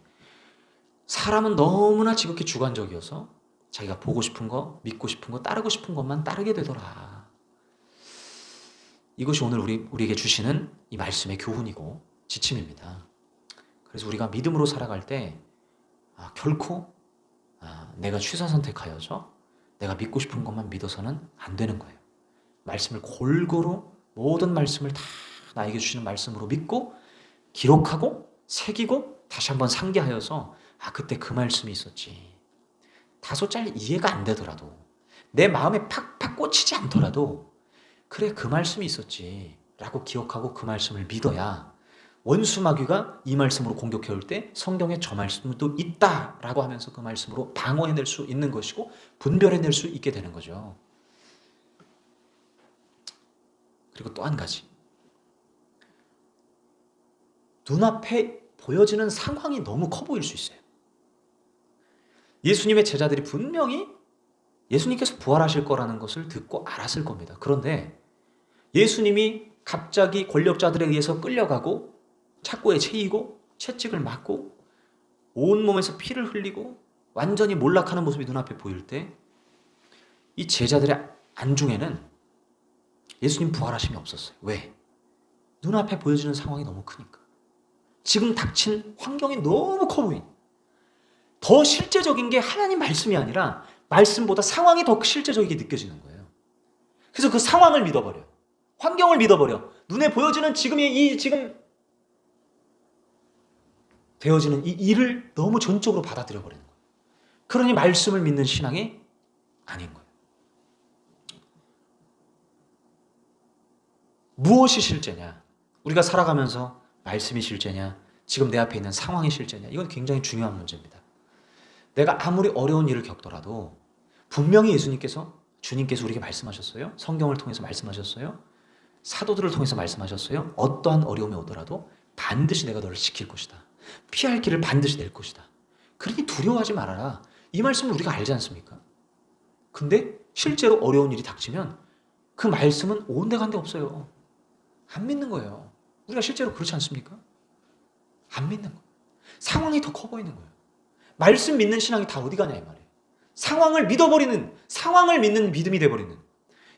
사람은 너무나 지극히 주관적이어서 자기가 보고 싶은 거, 믿고 싶은 거, 따르고 싶은 것만 따르게 되더라. 이것이 오늘 우리에게 주시는 이 말씀의 교훈이고 지침입니다. 그래서 우리가 믿음으로 살아갈 때 결코 내가 취사 선택하여서 내가 믿고 싶은 것만 믿어서는 안 되는 거예요. 말씀을 골고루 모든 말씀을 다 나에게 주시는 말씀으로 믿고 기록하고 새기고 다시 한번 상기하여서 그때 그 말씀이 있었지. 다소 잘 이해가 안 되더라도 내 마음에 팍팍 꽂히지 않더라도 그래 그 말씀이 있었지 라고 기억하고 그 말씀을 믿어야 원수 마귀가 이 말씀으로 공격해 올 때 성경에 저 말씀도 있다라고 하면서 그 말씀으로 방어해낼 수 있는 것이고 분별해낼 수 있게 되는 거죠. 그리고 또 한 가지, 눈앞에 보여지는 상황이 너무 커 보일 수 있어요. 예수님의 제자들이 분명히 예수님께서 부활하실 거라는 것을 듣고 알았을 겁니다. 그런데 예수님이 갑자기 권력자들에 의해서 끌려가고 착고에 채이고 채찍을 맞고 온몸에서 피를 흘리고 완전히 몰락하는 모습이 눈앞에 보일 때 이 제자들의 안중에는 예수님 부활하심이 없었어요. 왜? 눈앞에 보여지는 상황이 너무 크니까. 지금 닥친 환경이 너무 커 보인. 더 실제적인 게 하나님 말씀이 아니라 말씀보다 상황이 더 실제적이게 느껴지는 거예요. 그래서 그 상황을 믿어버려요. 환경을 믿어버려. 눈에 보여지는 지금 되어지는 이 일을 너무 전적으로 받아들여 버리는 거예요. 그러니 말씀을 믿는 신앙이 아닌 거예요. 무엇이 실제냐? 우리가 살아가면서 말씀이 실제냐? 지금 내 앞에 있는 상황이 실제냐? 이건 굉장히 중요한 문제입니다. 내가 아무리 어려운 일을 겪더라도 분명히 주님께서 우리에게 말씀하셨어요. 성경을 통해서 말씀하셨어요. 사도들을 통해서 말씀하셨어요. 어떠한 어려움이 오더라도 반드시 내가 너를 지킬 것이다. 피할 길을 반드시 낼 것이다. 그러니 두려워하지 말아라. 이 말씀을 우리가 알지 않습니까? 근데 실제로 어려운 일이 닥치면 그 말씀은 온데간데 없어요. 안 믿는 거예요. 우리가 실제로 그렇지 않습니까? 안 믿는 거예요. 상황이 더 커 보이는 거예요. 말씀 믿는 신앙이 다 어디 가냐 이 말이에요. 상황을 믿는 믿음이 돼버리는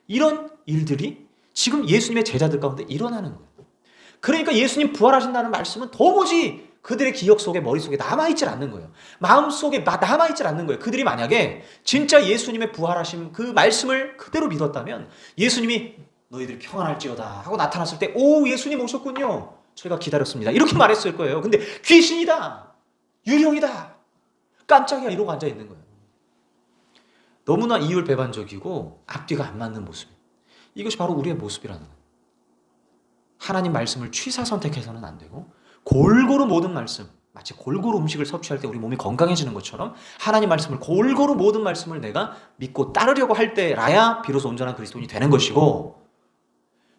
이런 일들이 지금 예수님의 제자들 가운데 일어나는 거예요. 그러니까 예수님 부활하신다는 말씀은 도무지 그들의 기억 속에 머릿속에 남아있질 않는 거예요. 마음속에 남아있질 않는 거예요. 그들이 만약에 진짜 예수님의 부활하심 그 말씀을 그대로 믿었다면 예수님이 너희들이 평안할지어다 하고 나타났을 때 오 예수님 오셨군요. 저희가 기다렸습니다. 이렇게 말했을 거예요. 근데 귀신이다. 유령이다. 깜짝이야 이러고 앉아있는 거예요. 너무나 이율배반적이고 앞뒤가 안 맞는 모습. 이것이 바로 우리의 모습이라는 거예요. 하나님 말씀을 취사 선택해서는 안 되고 골고루 모든 말씀, 마치 골고루 음식을 섭취할 때 우리 몸이 건강해지는 것처럼 하나님 말씀을 골고루 모든 말씀을 내가 믿고 따르려고 할 때라야 비로소 온전한 그리스도인이 되는 것이고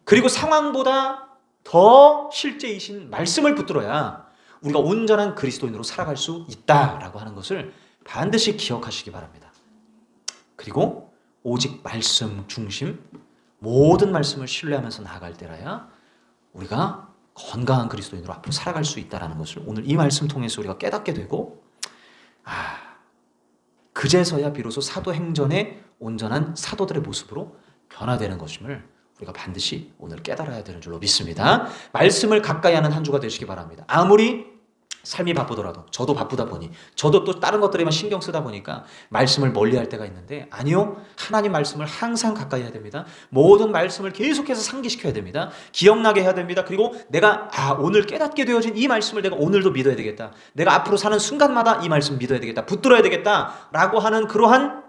그리고 상황보다 더 실제이신 말씀을 붙들어야 우리가 온전한 그리스도인으로 살아갈 수 있다라고 하는 것을 반드시 기억하시기 바랍니다. 그리고 오직 말씀 중심, 모든 말씀을 신뢰하면서 나아갈 때라야 우리가 건강한 그리스도인으로 앞으로 살아갈 수 있다는 것을 오늘 이 말씀 통해서 우리가 깨닫게 되고, 그제서야 비로소 사도행전의 온전한 사도들의 모습으로 변화되는 것임을 우리가 반드시 오늘 깨달아야 되는 줄로 믿습니다. 말씀을 가까이 하는 한 주가 되시기 바랍니다. 아무리 삶이 바쁘더라도, 저도 바쁘다 보니, 저도 또 다른 것들에만 신경 쓰다 보니까 말씀을 멀리할 때가 있는데, 아니요, 하나님 말씀을 항상 가까이 해야 됩니다. 모든 말씀을 계속해서 상기시켜야 됩니다. 기억나게 해야 됩니다. 그리고 내가 오늘 깨닫게 되어진 이 말씀을 내가 오늘도 믿어야 되겠다, 내가 앞으로 사는 순간마다 이 말씀 믿어야 되겠다, 붙들어야 되겠다 라고 하는 그러한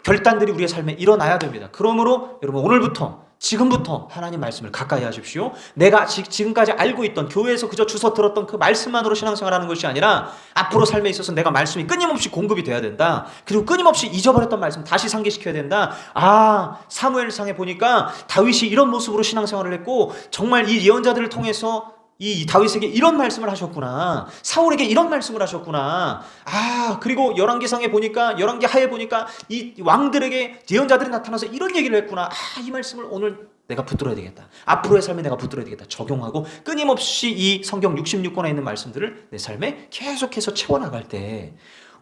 결단들이 우리의 삶에 일어나야 됩니다. 그러므로 여러분, 오늘부터, 지금부터 하나님 말씀을 가까이 하십시오. 내가 지금까지 알고 있던, 교회에서 그저 주워 들었던 그 말씀만으로 신앙생활하는 것이 아니라 앞으로 삶에 있어서 내가 말씀이 끊임없이 공급이 돼야 된다. 그리고 끊임없이 잊어버렸던 말씀 다시 상기시켜야 된다. 사무엘상에 보니까 다윗이 이런 모습으로 신앙생활을 했고, 정말 이 예언자들을 통해서 이 다윗에게 이런 말씀을 하셨구나, 사울에게 이런 말씀을 하셨구나. 그리고 열왕기상에 보니까, 열왕기 하에 보니까 이 왕들에게 예언자들이 나타나서 이런 얘기를 했구나. 이 말씀을 오늘 내가 붙들어야 되겠다, 앞으로의 삶에 내가 붙들어야 되겠다, 적용하고 끊임없이 이 성경 66권에 있는 말씀들을 내 삶에 계속해서 채워나갈 때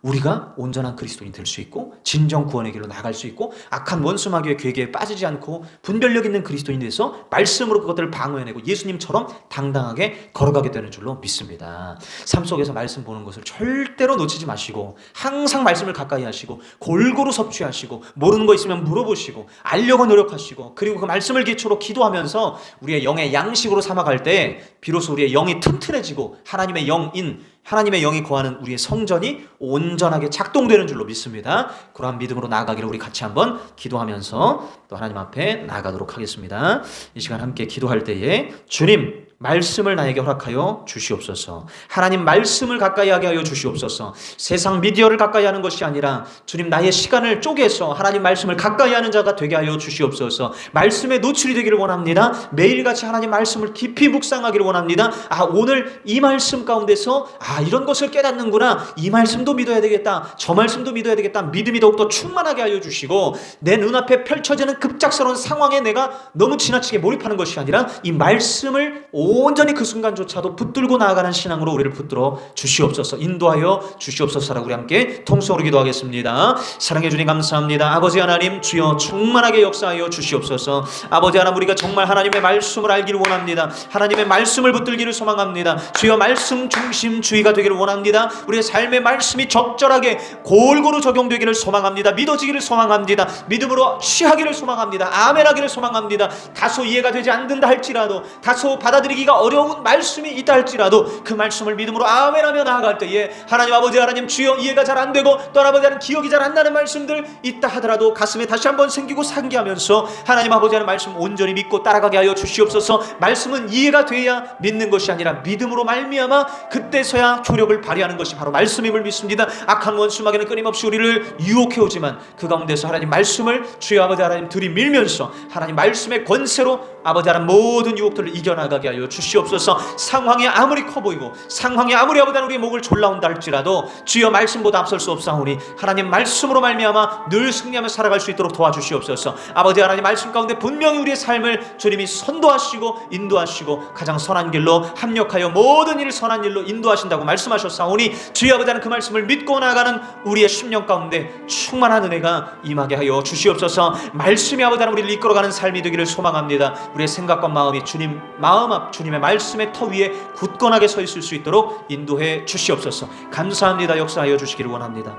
우리가 온전한 그리스도인이 될 수 있고, 진정 구원의 길로 나갈 수 있고, 악한 원수 마귀의 괴계에 빠지지 않고 분별력 있는 그리스도인이 돼서 말씀으로 그것들을 방어해내고 예수님처럼 당당하게 걸어가게 되는 줄로 믿습니다. 삶 속에서 말씀 보는 것을 절대로 놓치지 마시고, 항상 말씀을 가까이 하시고, 골고루 섭취하시고, 모르는 거 있으면 물어보시고, 알려고 노력하시고, 그리고 그 말씀을 기초로 기도하면서 우리의 영의 양식으로 삼아갈 때 비로소 우리의 영이 튼튼해지고, 하나님의 영이 거하는 우리의 성전이 온전하게 작동되는 줄로 믿습니다. 그러한 믿음으로 나아가기를 우리 같이 한번 기도하면서 또 하나님 앞에 나아가도록 하겠습니다. 이 시간 함께 기도할 때에, 주님, 말씀을 나에게 허락하여 주시옵소서. 하나님 말씀을 가까이 하게 하여 주시옵소서. 세상 미디어를 가까이 하는 것이 아니라 주님, 나의 시간을 쪼개서 하나님 말씀을 가까이 하는 자가 되게 하여 주시옵소서. 말씀에 노출이 되기를 원합니다. 매일같이 하나님 말씀을 깊이 묵상하기를 원합니다. 오늘 이 말씀 가운데서 이런 것을 깨닫는구나, 이 말씀도 믿어야 되겠다, 저 말씀도 믿어야 되겠다, 믿음이 더욱더 충만하게 하여 주시고, 내 눈앞에 펼쳐지는 급작스러운 상황에 내가 너무 지나치게 몰입하는 것이 아니라 이 말씀을 온전히 그 순간조차도 붙들고 나아가는 신앙으로 우리를 붙들어 주시옵소서. 인도하여 주시옵소서라고 우리 함께 통성으로 기도하겠습니다. 사랑해 주님 감사합니다. 아버지 하나님, 주여 충만하게 역사하여 주시옵소서. 아버지 하나님, 우리가 정말 하나님의 말씀을 알기를 원합니다. 하나님의 말씀을 붙들기를 소망합니다. 주여 말씀 중심 주의가 되기를 원합니다. 우리의 삶의 말씀이 적절하게 골고루 적용되기를 소망합니다. 믿어지기를 소망합니다. 믿음으로 취하기를 소망합니다. 아멘하기를 소망합니다. 다소 이해가 되지 않는다 할지라도, 다소 받아들이기가 어려운 말씀이 있다 할지라도 그 말씀을 믿음으로 아멘하며 나아갈 때에 하나님 아버지 하나님, 주여 이해가 잘 안 되고 또 아버지 하나님 기억이 잘 안 나는 말씀들 있다 하더라도 가슴에 다시 한번 생기고 상기하면서 하나님 아버지 하나님 말씀 온전히 믿고 따라가게 하여 주시옵소서. 말씀은 이해가 돼야 믿는 것이 아니라 믿음으로 말미암아 그때서야 효력을 발휘하는 것이 바로 말씀임을 믿습니다. 악한 원수 마귀는 끊임없이 우리를 유혹해오지만 그 가운데서 하나님 말씀을 주여 아버지 하나님 들이밀면서 하나님 말씀의 권세로 아버지 하나님 모든 유혹들을 이겨나가게 하여 주시옵소서. 상황이 아무리 커 보이고 상황이 아무리 아버지 하나님 우리의 목을 졸라온다 할지라도 주여 말씀보다 앞설 수 없사오니 하나님 말씀으로 말미암아 늘 승리하며 살아갈 수 있도록 도와주시옵소서. 아버지 하나님 말씀 가운데 분명히 우리의 삶을 주님이 선도하시고 인도하시고 가장 선한 길로 합력하여 모든 일을 선한 일로 인도하신다고 말씀하셨사오니 주여 아버지 하나님 그 말씀을 믿고 나아가는 우리의 심령 가운데 충만한 은혜가 임하게 하여 주시옵소서. 말씀이 아버지 하나님 우리를 이끌어가는 삶이 되기를 소망합니다. 우리의 생각과 마음이 주님 마음 앞 주님의 말씀의 터 위에 굳건하게 서 있을 수 있도록 인도해 주시옵소서. 감사합니다. 역사하여 주시기를 원합니다.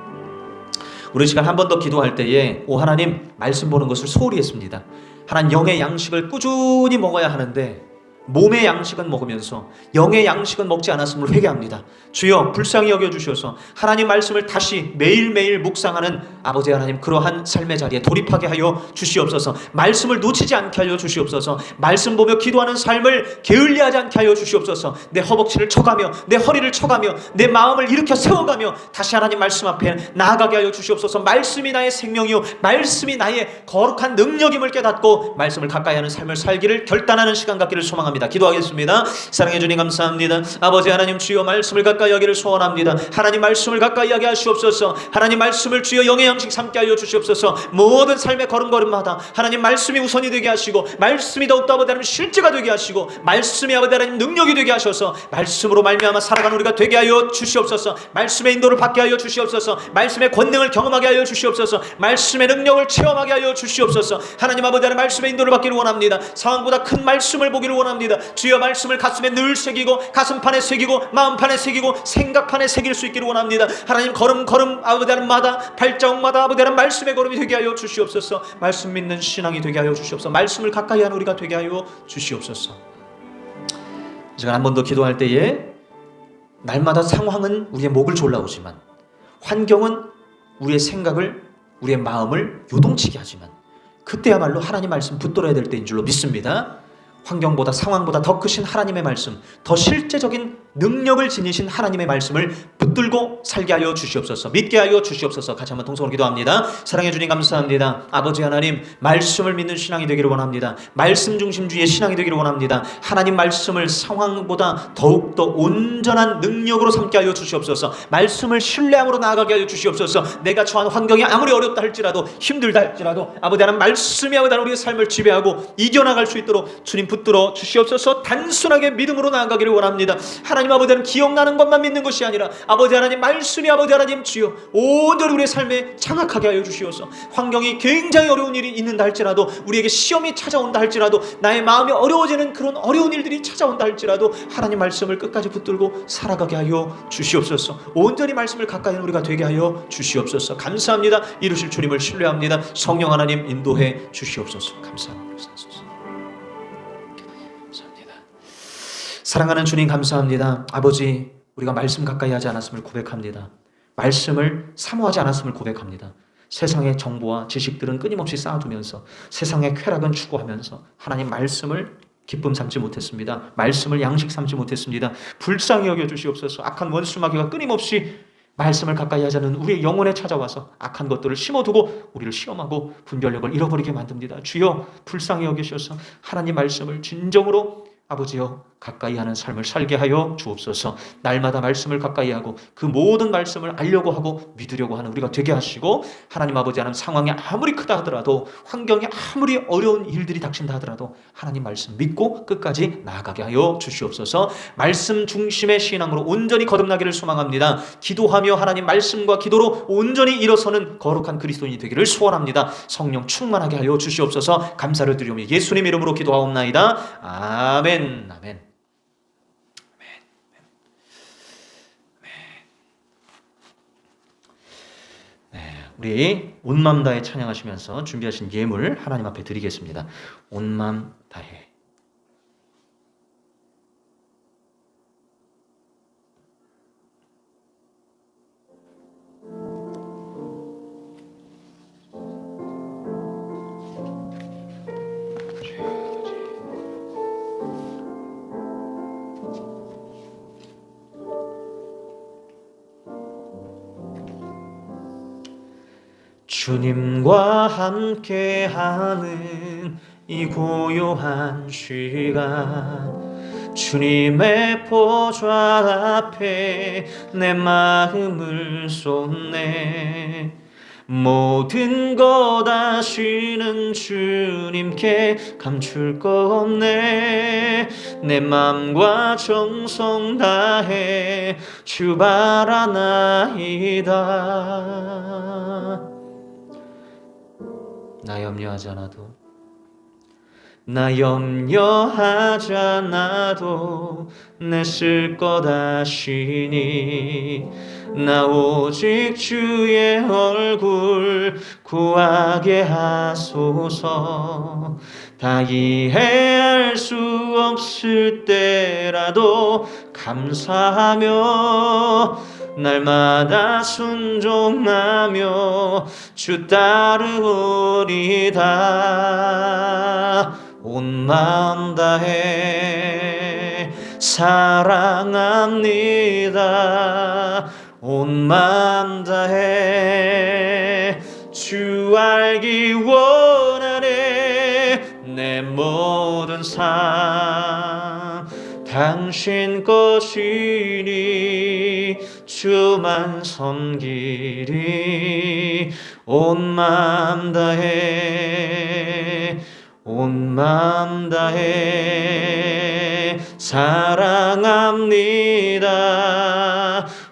우리 시간 한 번 더 기도할 때에 오 하나님 말씀 보는 것을 소홀히 했습니다. 하나님 영의 양식을 꾸준히 먹어야 하는데 몸의 양식은 먹으면서 영의 양식은 먹지 않았음을 회개합니다. 주여 불쌍히 여겨주셔서 하나님 말씀을 다시 매일매일 묵상하는 아버지 하나님, 그러한 삶의 자리에 돌입하게 하여 주시옵소서. 말씀을 놓치지 않게 하여 주시옵소서. 말씀 보며 기도하는 삶을 게을리하지 않게 하여 주시옵소서. 내 허벅지를 쳐가며 내 허리를 쳐가며 내 마음을 일으켜 세워가며 다시 하나님 말씀 앞에 나아가게 하여 주시옵소서. 말씀이 나의 생명이요 말씀이 나의 거룩한 능력임을 깨닫고 말씀을 가까이 하는 삶을 살기를 결단하는 시간 갖기를 소망합니다. 기도하겠습니다. 사랑해 주님 감사합니다. 아버지 하나님, 주여 말씀을 가까이 하기를 소원합니다. 하나님 말씀을 가까이 하게 하시옵소서. 하나님 말씀을 주여 영의 양식 삼게 하여 주시옵소서. 모든 삶의 걸음걸음마다 하나님 말씀이 우선이 되게 하시고 말씀이 더욱더 아버지 하나님 실제가 되게 하시고 말씀이 아버지 하나님 능력이 되게 하셔서 말씀으로 말미암아 살아가는 우리가 되게 하여 주시옵소서. 말씀의 인도를 받게 하여 주시옵소서. 말씀의 권능을 경험하게 하여 주시옵소서. 말씀의 능력을 체험하게 하여 주시옵소서. 하나님 아버지 하나님 말씀의 인도를 받기를 원합니다. 상황보다 큰 말씀을 보기를 원합니다. 주여 말씀을 가슴에 늘 새기고 가슴판에 새기고 마음판에 새기고 생각판에 새길 수 있기를 원합니다. 하나님 걸음걸음 아버지 하나님마다 발자국마다 아버지 하나님 말씀의 걸음이 되게 하여 주시옵소서. 말씀 믿는 신앙이 되게 하여 주시옵소서. 말씀을 가까이 하는 우리가 되게 하여 주시옵소서. 제가 한 번 더 기도할 때에 날마다 상황은 우리의 목을 졸라오지만 환경은 우리의 생각을 우리의 마음을 요동치게 하지만 그때야말로 하나님 말씀 붙들어야 될 때인 줄로 믿습니다. 환경보다 상황보다 더 크신 하나님의 말씀, 더 실제적인 능력을 지니신 하나님의 말씀을 붙들고 살게 하여 주시옵소서. 믿게 하여 주시옵소서. 같이 한번 통성으로 기도합니다. 사랑해 주님 감사합니다. 아버지 하나님, 말씀을 믿는 신앙이 되기를 원합니다. 말씀 중심주의의 신앙이 되기를 원합니다. 하나님 말씀을 상황보다 더욱더 온전한 능력으로 삼게 하여 주시옵소서. 말씀을 신뢰함으로 나아가게 하여 주시옵소서. 내가 처한 환경이 아무리 어렵다 할지라도 힘들다 할지라도 아버지 하나님 말씀이 아버지 하나님 우리의 삶을 지배하고 이겨나갈 수 있도록 주님 붙들어 주시옵소서. 단순하게 믿음으로 나아가기를 원합니다. 하나님 아버지 하나님 기억나는 것만 믿는 것이 아니라 아버지 하나님 말씀이 아버지 하나님 주여 온전히 우리의 삶에 장악하게 하여 주시옵소서. 환경이 굉장히 어려운 일이 있는다 할지라도 우리에게 시험이 찾아온다 할지라도 나의 마음이 어려워지는 그런 어려운 일들이 찾아온다 할지라도 하나님 말씀을 끝까지 붙들고 살아가게 하여 주시옵소서. 온전히 말씀을 가까이 하는 우리가 되게 하여 주시옵소서. 감사합니다. 이루실 주님을 신뢰합니다. 성령 하나님 인도해 주시옵소서. 감사합니다. 사랑하는 주님 감사합니다. 아버지, 우리가 말씀 가까이 하지 않았음을 고백합니다. 말씀을 사모하지 않았음을 고백합니다. 세상의 정보와 지식들은 끊임없이 쌓아두면서 세상의 쾌락은 추구하면서 하나님 말씀을 기쁨 삼지 못했습니다. 말씀을 양식 삼지 못했습니다. 불쌍히 여겨주시옵소서. 악한 원수 마귀가 끊임없이 말씀을 가까이 하자는 우리의 영혼에 찾아와서 악한 것들을 심어두고 우리를 시험하고 분별력을 잃어버리게 만듭니다. 주여 불쌍히 여기셔서 하나님 말씀을 진정으로 아버지여 가까이 하는 삶을 살게 하여 주옵소서. 날마다 말씀을 가까이 하고 그 모든 말씀을 알려고 하고 믿으려고 하는 우리가 되게 하시고 하나님 아버지 하는 상황이 아무리 크다 하더라도 환경이 아무리 어려운 일들이 닥친다 하더라도 하나님 말씀 믿고 끝까지 나아가게 하여 주시옵소서. 말씀 중심의 신앙으로 온전히 거듭나기를 소망합니다. 기도하며 하나님 말씀과 기도로 온전히 일어서는 거룩한 그리스도인이 되기를 소원합니다. 성령 충만하게 하여 주시옵소서. 감사를 드리오며 예수님 이름으로 기도하옵나이다. 아멘. 아멘. 우리 온 마음 다해 찬양하시면서 준비하신 예물 하나님 앞에 드리겠습니다. 온 마음 다해. 주님과 함께하는 이 고요한 시간, 주님의 보좌 앞에 내 마음을 쏟네. 모든 것 아시는 주님께 감출 거 없네. 내 맘과 정성 다해 주 바라나이다. 나 염려하지 않아도 나 염려하지 않아도 내 쓸 것 아시니 나 오직 주의 얼굴 구하게 하소서. 다 이해할 수 없을 때라도 감사하며 날마다 순종하며 주 따르리다. 온 마음 다해 사랑합니다. 온 마음 다해 주 알기 원하네. 내 모든 삶 당신 것이니 주만 섬기리. 온 마음 다해 온 마음 다해 사랑합니다.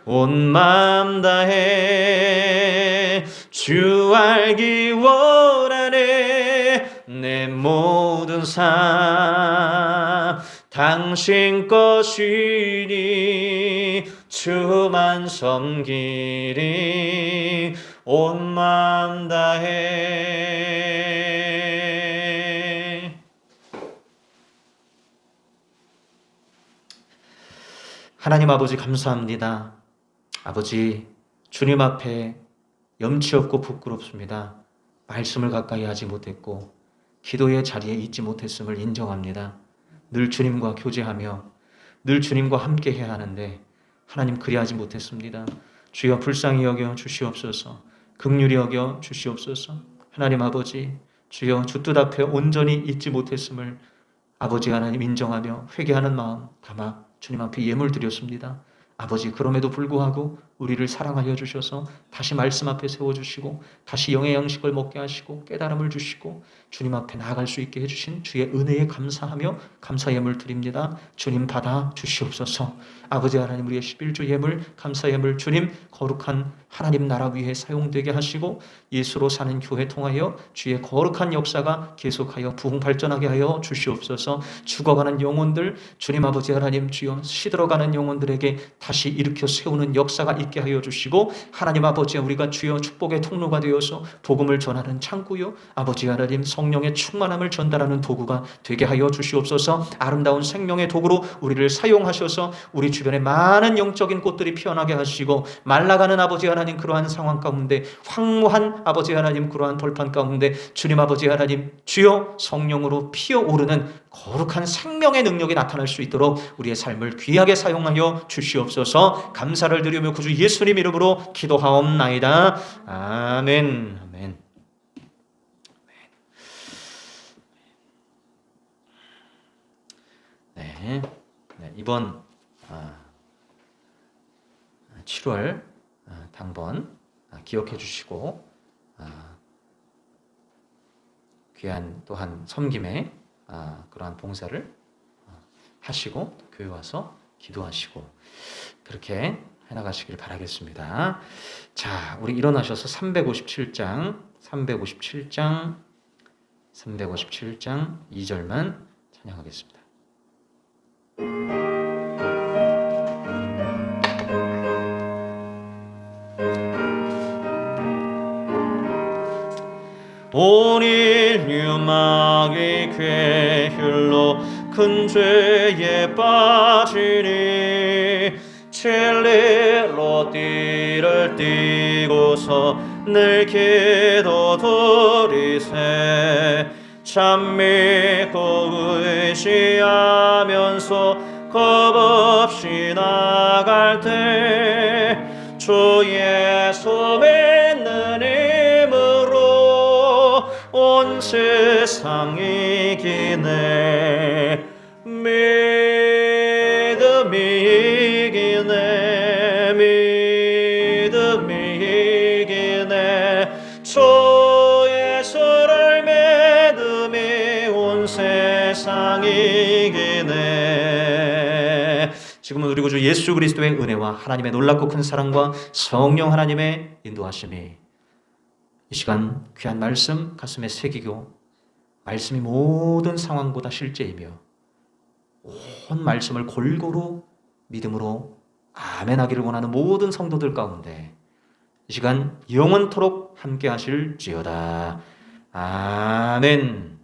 온 마음 다해 주 알기 원하네. 내 모든 삶 당신 것이니 주만 섬기리. 온 마음 다해. 하나님 아버지 감사합니다. 아버지 주님 앞에 염치 없고 부끄럽습니다. 말씀을 가까이 하지 못했고 기도의 자리에 있지 못했음을 인정합니다. 늘 주님과 교제하며 늘 주님과 함께 해야 하는데 하나님 그리하지 못했습니다. 주여 불쌍히 여겨 주시옵소서. 긍휼히 여겨 주시옵소서. 하나님 아버지 주여 주 뜻 앞에 온전히 있지 못했음을 아버지 하나님 인정하며 회개하는 마음 담아 주님 앞에 예물 드렸습니다. 아버지 그럼에도 불구하고 우리를 사랑하여 주셔서 다시 말씀 앞에 세워주시고 다시 영의 양식을 먹게 하시고 깨달음을 주시고 주님 앞에 나아갈 수 있게 해주신 주의 은혜에 감사하며 감사 예물 드립니다. 주님 받아 주시옵소서. 아버지 하나님 우리의 11주 예물 감사 예물 주님 거룩한 하나님 나라 위에 사용되게 하시고 예수로 사는 교회 통하여 주의 거룩한 역사가 계속하여 부흥 발전하게 하여 주시옵소서. 죽어가는 영혼들 주님 아버지 하나님 주여 시들어가는 영혼들에게 다시 일으켜 세우는 역사가 있게 하여 주시고 하나님 아버지 우리가 주여 축복의 통로가 되어서 복음을 전하는 창구요 아버지 하나님 성령의 충만함을 전달하는 도구가 되게 하여 주시옵소서. 아름다운 생명의 도구로 우리를 사용하셔서 우리 주변에 많은 영적인 꽃들이 피어나게 하시고 말라가는 아버지 하나님 그러한 상황 가운데 황무한 아버지 하나님 그러한 벌판 가운데 주님 아버지 하나님 주여 성령으로 피어오르는 거룩한 생명의 능력이 나타날 수 있도록 우리의 삶을 귀하게 사용하여 주시옵소서. 감사를 드리며 구주 예수님 이름으로 기도하옵나이다. 아멘. 아멘. 네, 이번 7월 당번 기억해 주시고 귀한 또한 섬김의 그러한 봉사를 하시고 교회 와서 기도하시고 그렇게 해나가시길 바라겠습니다. 자, 우리 일어나셔서 357장 2절만 찬양하겠습니다. 온 인류 마귀 괴휼로 큰 죄에 빠지니 진리로 띠를 띠고서 늘 기도드리세 참 믿고 의지하면서 겁없이 나갈 때 주의 손 믿는 힘으로 온 세상 이기네 믿음이 이기네 믿음이 이기네 주의 손을 믿음이 온 세상 이기네. 지금은 우리 구주 예수 그리스도의 은혜와 하나님의 놀랍고 큰 사랑과 성령 하나님의 인도하심이 이 시간 귀한 말씀 가슴에 새기고 말씀이 모든 상황보다 실제이며 온 말씀을 골고루 믿음으로 아멘하기를 원하는 모든 성도들 가운데 이 시간 영원토록 함께 하실지어다. 아멘.